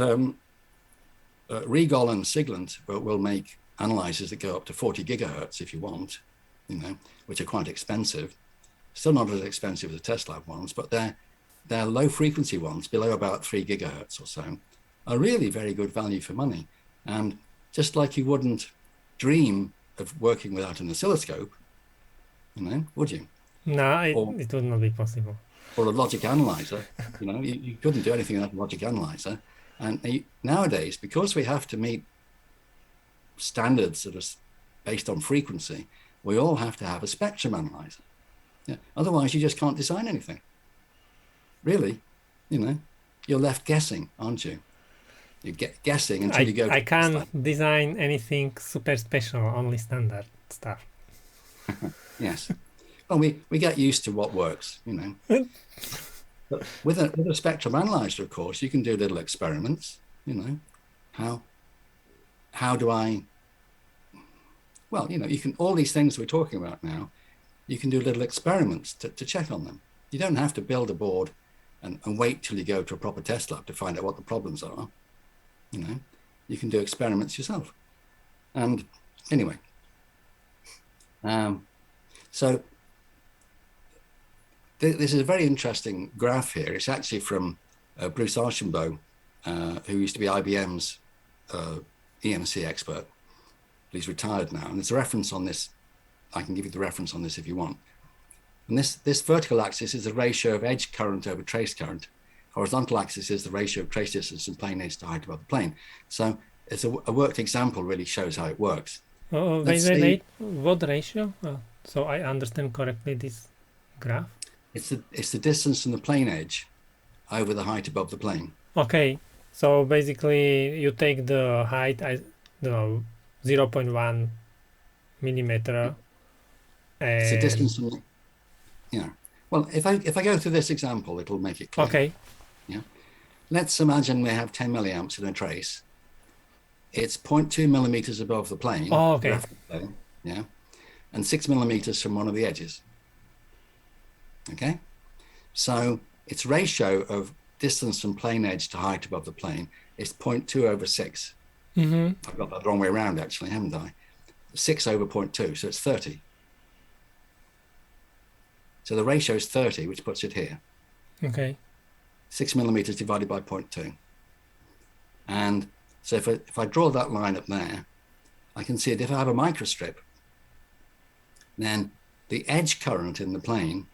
Regal and Siglent will make analyzers that go up to 40 gigahertz if you want, which are quite expensive. Still not as expensive as the test lab ones, but they're low frequency ones below about 3 gigahertz or so are really very good value for money. And just like you wouldn't dream of working without an oscilloscope, would you? No, it would not be possible. Or a logic analyzer, you couldn't do anything without a logic analyzer. And nowadays, because we have to meet standards that are based on frequency, we all have to have a spectrum analyzer. Yeah. Otherwise, you just can't design anything. Really, you're left guessing, aren't you? You get guessing until you go. I can't design anything super special, only standard stuff. Yes. Well, we get used to what works, But with a spectrum analyzer, of course, you can do little experiments. How do I? Well, you can, all these things we're talking about now, you can do little experiments to check on them. You don't have to build a board and wait till you go to a proper test lab to find out what the problems are. You can do experiments yourself. And anyway, so this is a very interesting graph here. It's actually from Bruce Archambault, who used to be IBM's EMC expert. He's retired now, and there's a reference on this. I can give you the reference on this if you want. And this vertical axis is the ratio of edge current over trace current. Horizontal axis is the ratio of trace distance and plane edge to height above the plane. So it's a worked example really shows how it works. Oh, wait. What ratio? So I understand correctly this graph? It's the distance from the plane edge over the height above the plane. Okay, so basically you take the height, the 0.1 millimeter. It's the distance from, well, if I go through this example, it'll make it clear. Okay. Yeah. Let's imagine we have 10 milliamps in a trace. It's 0.2 millimeters above the plane. Oh, okay. Plane, yeah. And 6 millimeters from one of the edges. Okay. So its ratio of distance from plane edge to height above the plane is 0.2 over 6. Mm-hmm. I've got that the wrong way around, actually, haven't I? 6 over 0.2, so it's 30. So the ratio is 30, which puts it here. Okay. 6 millimeters divided by 0.2. And so if I draw that line up there, I can see that if I have a microstrip, then the edge current in the plane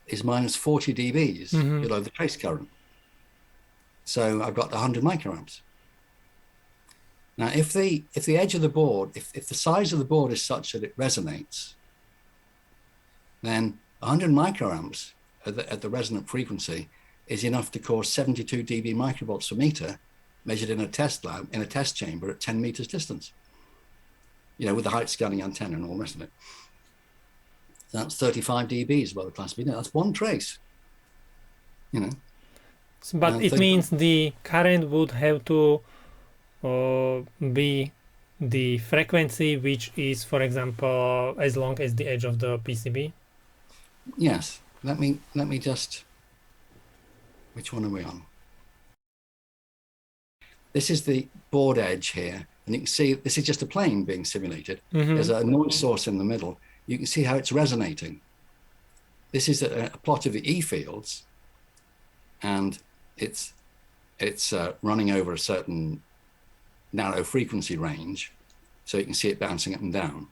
is minus 40 dBs below the trace current. So I've got 100 microamps. Now, if the edge of the board, if the size of the board is such that it resonates, then 100 microamps at the resonant frequency is enough to cause 72 dB microvolts per meter measured in a test lab, in a test chamber at 10 meters distance, with the height scanning antenna and all the rest of it. So that's 35 dBs by the class B. That's one trace, But it means the current would have to be the frequency which is, for example, as long as the edge of the PCB. Yes. Let me just. Which one are we on? This is the board edge here, and you can see this is just a plane being simulated. There's a noise source in the middle. You can see how it's resonating. This is a plot of the E fields, and it's running over a certain narrow frequency range, so you can see it bouncing up and down.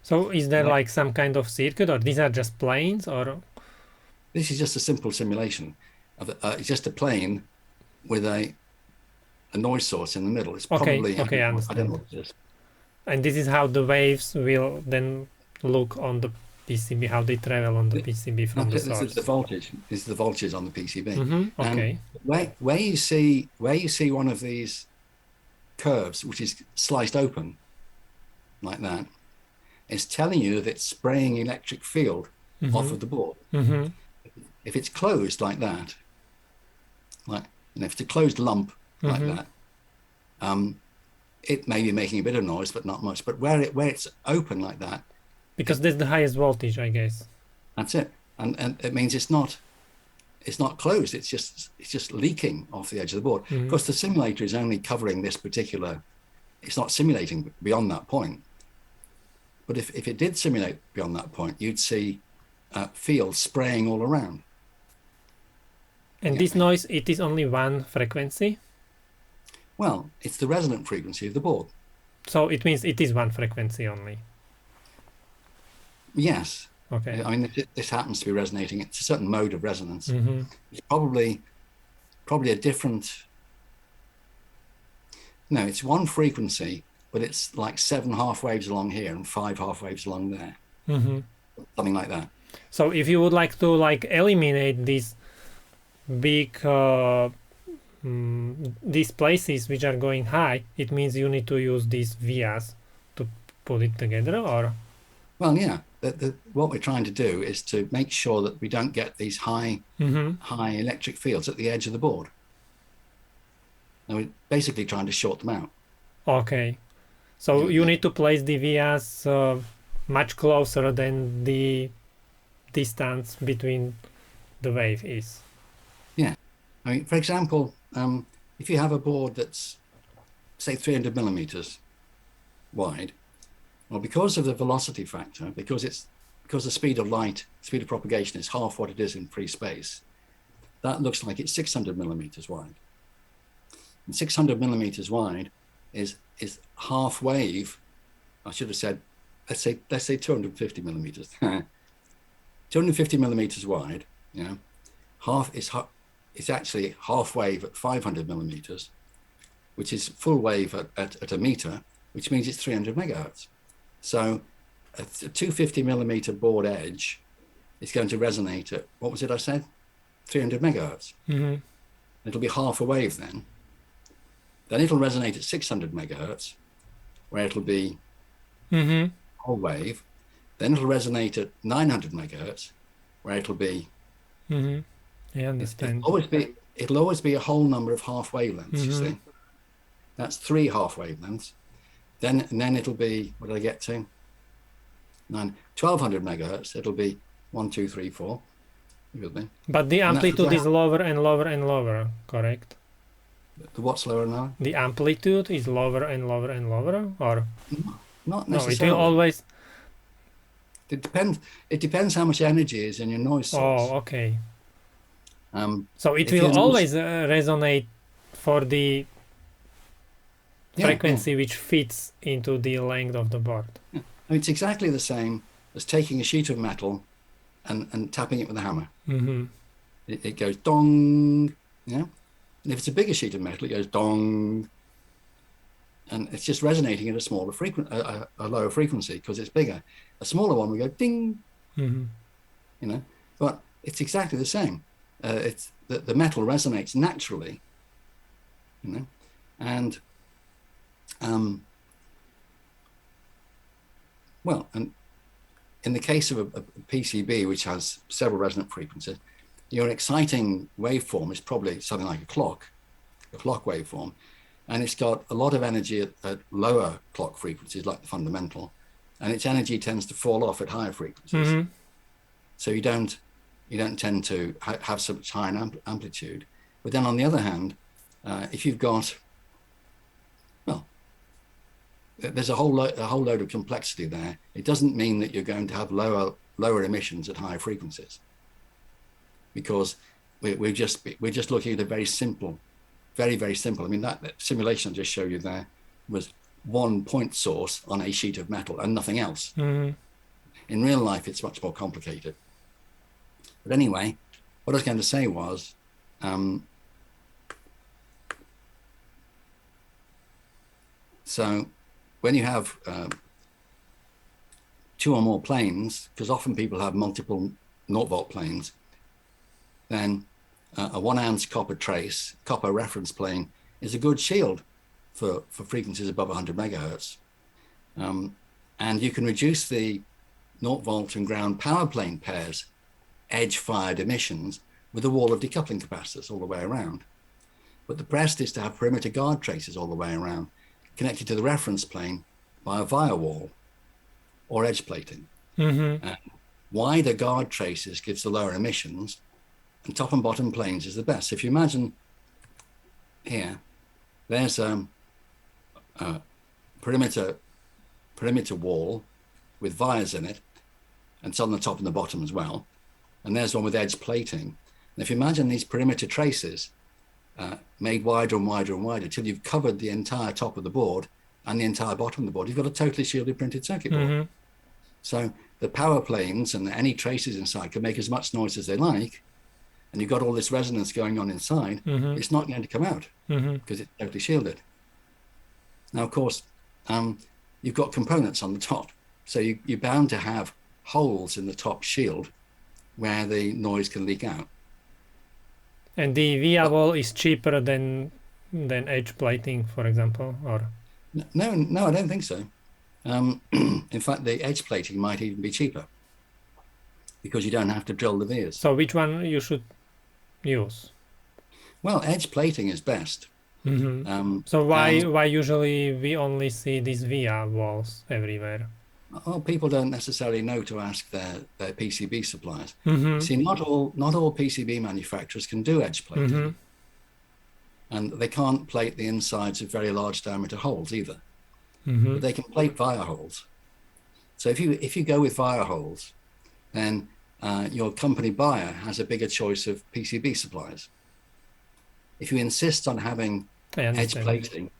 So is there like some kind of circuit, or these are just planes, or? This is just a simple simulation of it's just a plane with a noise source in the middle. It's probably okay, I understand. I don't know what it is. And this is how the waves will then look on the PCB, how they travel on the PCB from the source. This is the voltage. This is the voltage on the PCB. Okay. And where you see one of these curves, which is sliced open, like that, it's telling you that it's spraying electric field off of the board. If it's closed like that, if it's a closed lump like that, it may be making a bit of noise, but not much. But where it's open like that, because that's the highest voltage, I guess. That's it, and it means it's not closed. It's just leaking off the edge of the board. Of course, the simulator is only covering this particular. It's not simulating beyond that point. But if it did simulate beyond that point, you'd see fields spraying all around. And this noise, it is only one frequency? Well, it's the resonant frequency of the board. So it means it is one frequency only? Yes. Okay. I mean, this happens to be resonating. It's a certain mode of resonance. It's probably a different. No, it's one frequency, but it's like 7 half waves along here and 5 half waves along there. Something like that. So if you would like to eliminate these big these places which are going high, it means you need to use these vias to put it together, or? Well, yeah. What we're trying to do is to make sure that we don't get these high electric fields at the edge of the board. And we're basically trying to short them out. Okay. So you need to place the vias much closer than the distance between the wave is. Yeah. I mean, for example, if you have a board that's, say, 300 millimeters wide, well, because of the velocity factor, because the speed of light, speed of propagation is half what it is in free space, that looks like it's 600 millimeters wide. And 600 millimeters wide is half wave. I should have said, let's say 250 millimeters. 250 millimeters wide, you know, it's actually half wave at 500 millimeters, which is full wave at a meter, which means it's 300 megahertz. So a 250 millimeter board edge is going to resonate at, what was it I said? 300 megahertz. Mm-hmm. It'll be half a wave then. Then it'll resonate at 600 megahertz, where it'll be whole wave. Then it'll resonate at 900 megahertz, where it'll be. Mm-hmm. I understand. It'll always be a whole number of half wavelengths. You see, that's 3 half wavelengths. Then it'll be, what did I get to? 1200 megahertz. It'll be 1, 2, 3, 4. You with me? But the amplitude is lower and lower and lower, correct? The what's lower now? The amplitude is lower and lower and lower, or not necessarily. No, it will always. It depends. It depends how much energy is in your noise source. Oh, okay. So it if will always resonate for the frequency yeah. which fits into the length of the board. Yeah. I mean, it's exactly the same as taking a sheet of metal and tapping it with a hammer. It goes dong, yeah. And if it's a bigger sheet of metal, it goes dong, and it's just resonating at a smaller a lower frequency because it's bigger. A smaller one will go ding, you know. But it's exactly the same. It's the metal resonates naturally, you know, and well, and in the case of a PCB, which has several resonant frequencies, your exciting waveform is probably something like a clock waveform, and it's got a lot of energy at lower clock frequencies, like the fundamental, and its energy tends to fall off at higher frequencies. So you don't tend to have so much higher amplitude. But then on the other hand, if you've got, well, there's a whole load of complexity there. It doesn't mean that you're going to have lower emissions at higher frequencies, because we're just looking at a very simple, very simple. I mean, that simulation I just showed you there was one point source on a sheet of metal and nothing else. In real life, it's much more complicated. But anyway, what I was going to say was, so when you have 2 or more planes, because often people have multiple 0-volt planes, then a 1 ounce copper reference plane is a good shield for frequencies above 100 megahertz. And you can reduce the 0-volt and ground power plane pairs edge-fired emissions with a wall of decoupling capacitors all the way around. But the best is to have perimeter guard traces all the way around, connected to the reference plane by a via wall or edge plating. Wider guard traces gives the lower emissions, and top and bottom planes is the best. So if you imagine here, there's a perimeter wall with vias in it, and it's on the top and the bottom as well. And there's one with edge plating. And if you imagine these perimeter traces made wider and wider and wider till you've covered the entire top of the board and the entire bottom of the board, you've got a totally shielded printed circuit board. So the power planes and any traces inside can make as much noise as they like, and you've got all this resonance going on inside. It's not going to come out because it's totally shielded. Now, of course, you've got components on the top, so you're bound to have holes in the top shield where the noise can leak out. And the via wall is cheaper than edge plating, for example, or? No, I don't think so. In fact, the edge plating might even be cheaper because you don't have to drill the vias. So which one you should use? Well, edge plating is best. So why usually we only see these via walls everywhere? Well, people don't necessarily know to ask their PCB suppliers. See, not all PCB manufacturers can do edge plating, and they can't plate the insides of very large diameter holes either. But they can plate via holes. So if you go with via holes, then your company buyer has a bigger choice of PCB suppliers. If you insist on having edge plating,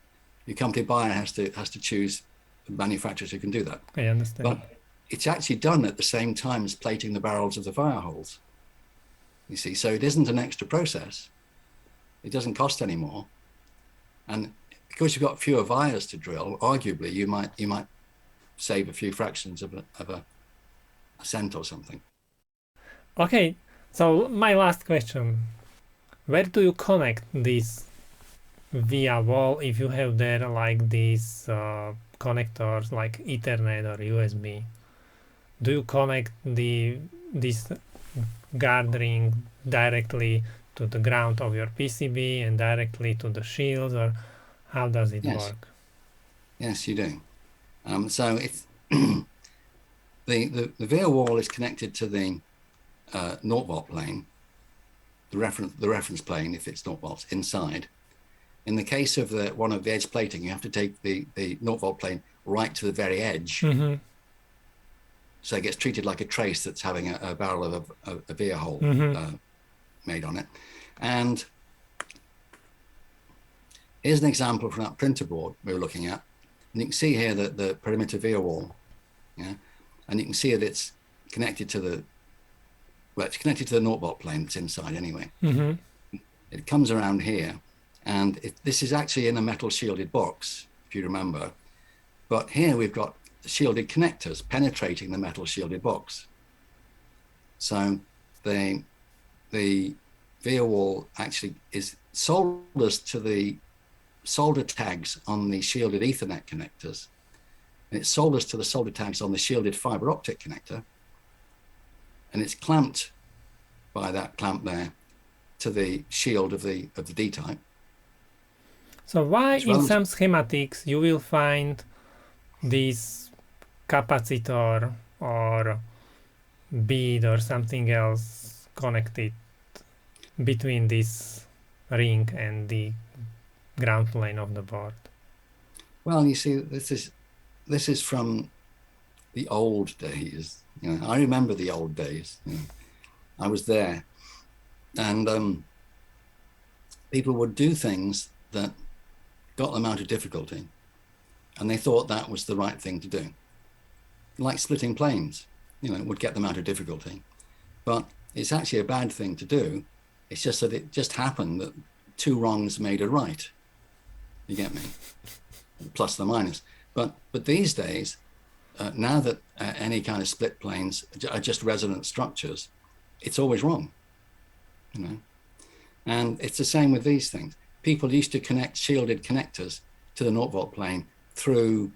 your company buyer has to choose manufacturers who can do that. I understand. it's actually done at the same time as plating the barrels of the fire holes. You see, so it isn't an extra process. It doesn't cost any more. And because you've got fewer vias to drill, arguably you might save a few fractions of a cent or something. Okay, so my last question. Where do you connect this via wall if you have there like these connectors like Ethernet or USB? Do you connect this gathering directly to the ground of your PCB and directly to the shields, or how does it work? Yes, you do. So it's the via wall is connected to the 0 volt plane, the reference plane if it's 0 volts inside. In the case of one of the edge plating, you have to take the 0 volt plane right to the very edge. Mm-hmm. So it gets treated like a trace that's having a barrel of a via hole made on it. And here's an example from that printer board we were looking at. And you can see here that the perimeter via wall, and you can see that it's connected to the 0 volt plane that's inside anyway. Mm-hmm. It comes around here, and this is actually in a metal shielded box, if you remember. But here we've got shielded connectors penetrating the metal shielded box. So the via wall actually is soldered to the solder tags on the shielded Ethernet connectors, and it solders to the solder tags on the shielded fiber optic connector, and it's clamped by that clamp there to the shield of the D-type. So why in some schematics you will find this capacitor or bead or something else connected between this ring and the ground plane of the board? Well, you see, this is from the old days. I remember the old days. I was there, and people would do things that got them out of difficulty, and they thought that was the right thing to do. Like splitting planes, would get them out of difficulty, but it's actually a bad thing to do. It's just that it just happened that two wrongs made a right. You get me? Plus the minus. But these days, now that any kind of split planes are just resonant structures, it's always wrong. And it's the same with these things. People used to connect shielded connectors to the 0 volt plane through,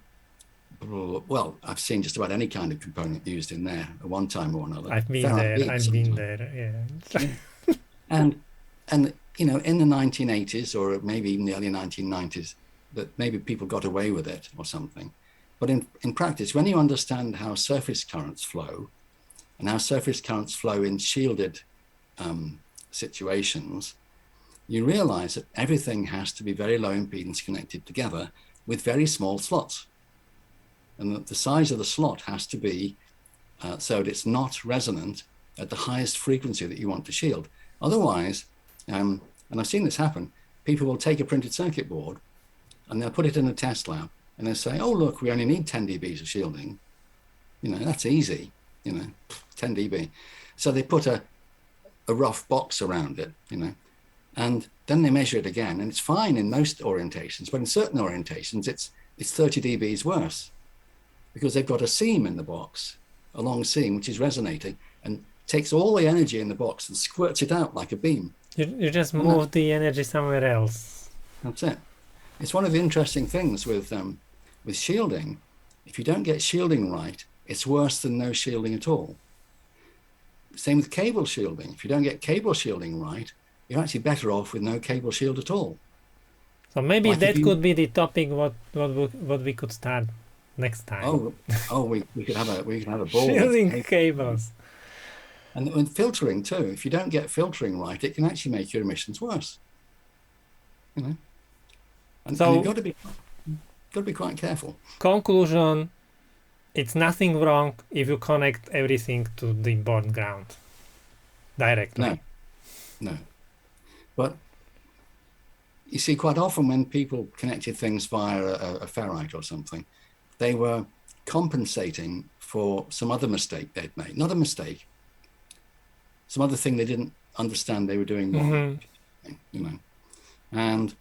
well, I've seen just about any kind of component used in there at one time or another. I've been there, yeah. And in the 1980s or maybe even the early 1990s, that maybe people got away with it or something. But in practice, when you understand how surface currents flow and how surface currents flow in shielded situations, you realize that everything has to be very low impedance connected together with very small slots. And that the size of the slot has to be so that it's not resonant at the highest frequency that you want to shield. Otherwise, and I've seen this happen, people will take a printed circuit board and they'll put it in a test lab and they'll say, oh, look, we only need 10 dBs of shielding. That's easy, 10 dB. So they put a rough box around it, and then they measure it again, and it's fine in most orientations, but in certain orientations, it's 30 dBs worse because they've got a seam in the box, a long seam, which is resonating and takes all the energy in the box and squirts it out like a beam. You just move the energy somewhere else. That's it. It's one of the interesting things with shielding. If you don't get shielding right, it's worse than no shielding at all. Same with cable shielding. If you don't get cable shielding right, you're actually better off with no cable shield at all. So maybe that could be the topic what we could start next time. We could have a ball. Shielding cables. And filtering too. If you don't get filtering right, it can actually make your emissions worse. And so you've got to be quite careful. Conclusion: it's nothing wrong if you connect everything to the board ground directly. No. But you see, quite often when people connected things via a ferrite or something, they were compensating for some other mistake they'd made. Not a mistake, some other thing they didn't understand they were doing wrong. You know, and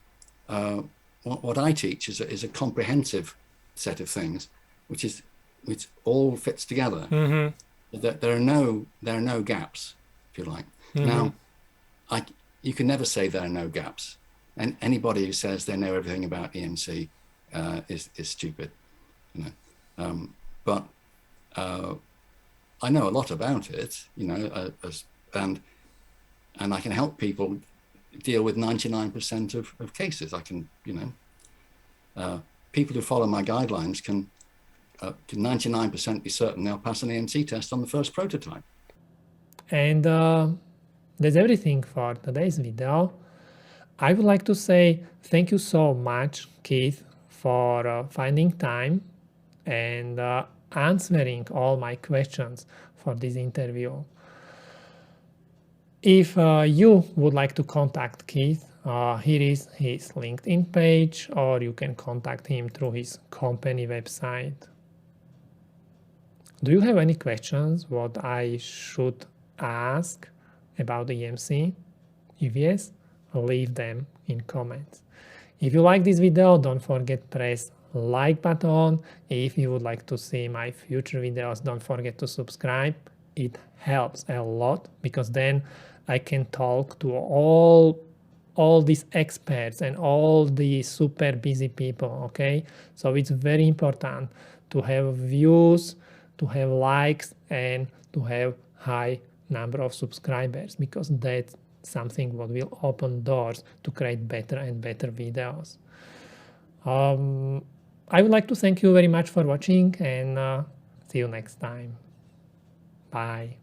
what I teach is a comprehensive set of things, which all fits together. That there are no gaps, if you like. Now, you can never say there are no gaps, and anybody who says they know everything about EMC is stupid, you know. But I know a lot about it, you know, and I can help people deal with 99% of cases. I can, you know, people who follow my guidelines can 99% be certain they'll pass an EMC test on the first prototype. And that's everything for today's video. I would like to say thank you so much, Keith, for finding time and answering all my questions for this interview. If you would like to contact Keith, here is his LinkedIn page, or you can contact him through his company website. Do you have any questions what I should ask about the EMC? If yes, leave them in comments. If you like this video, don't forget press like button. If you would like to see my future videos, don't forget to subscribe. It helps a lot because then I can talk to all these experts and all the super busy people, okay? So it's very important to have views, to have likes, and to have high number of subscribers, because that's something what will open doors to create better and better videos. I would like to thank you very much for watching, and see you next time. Bye.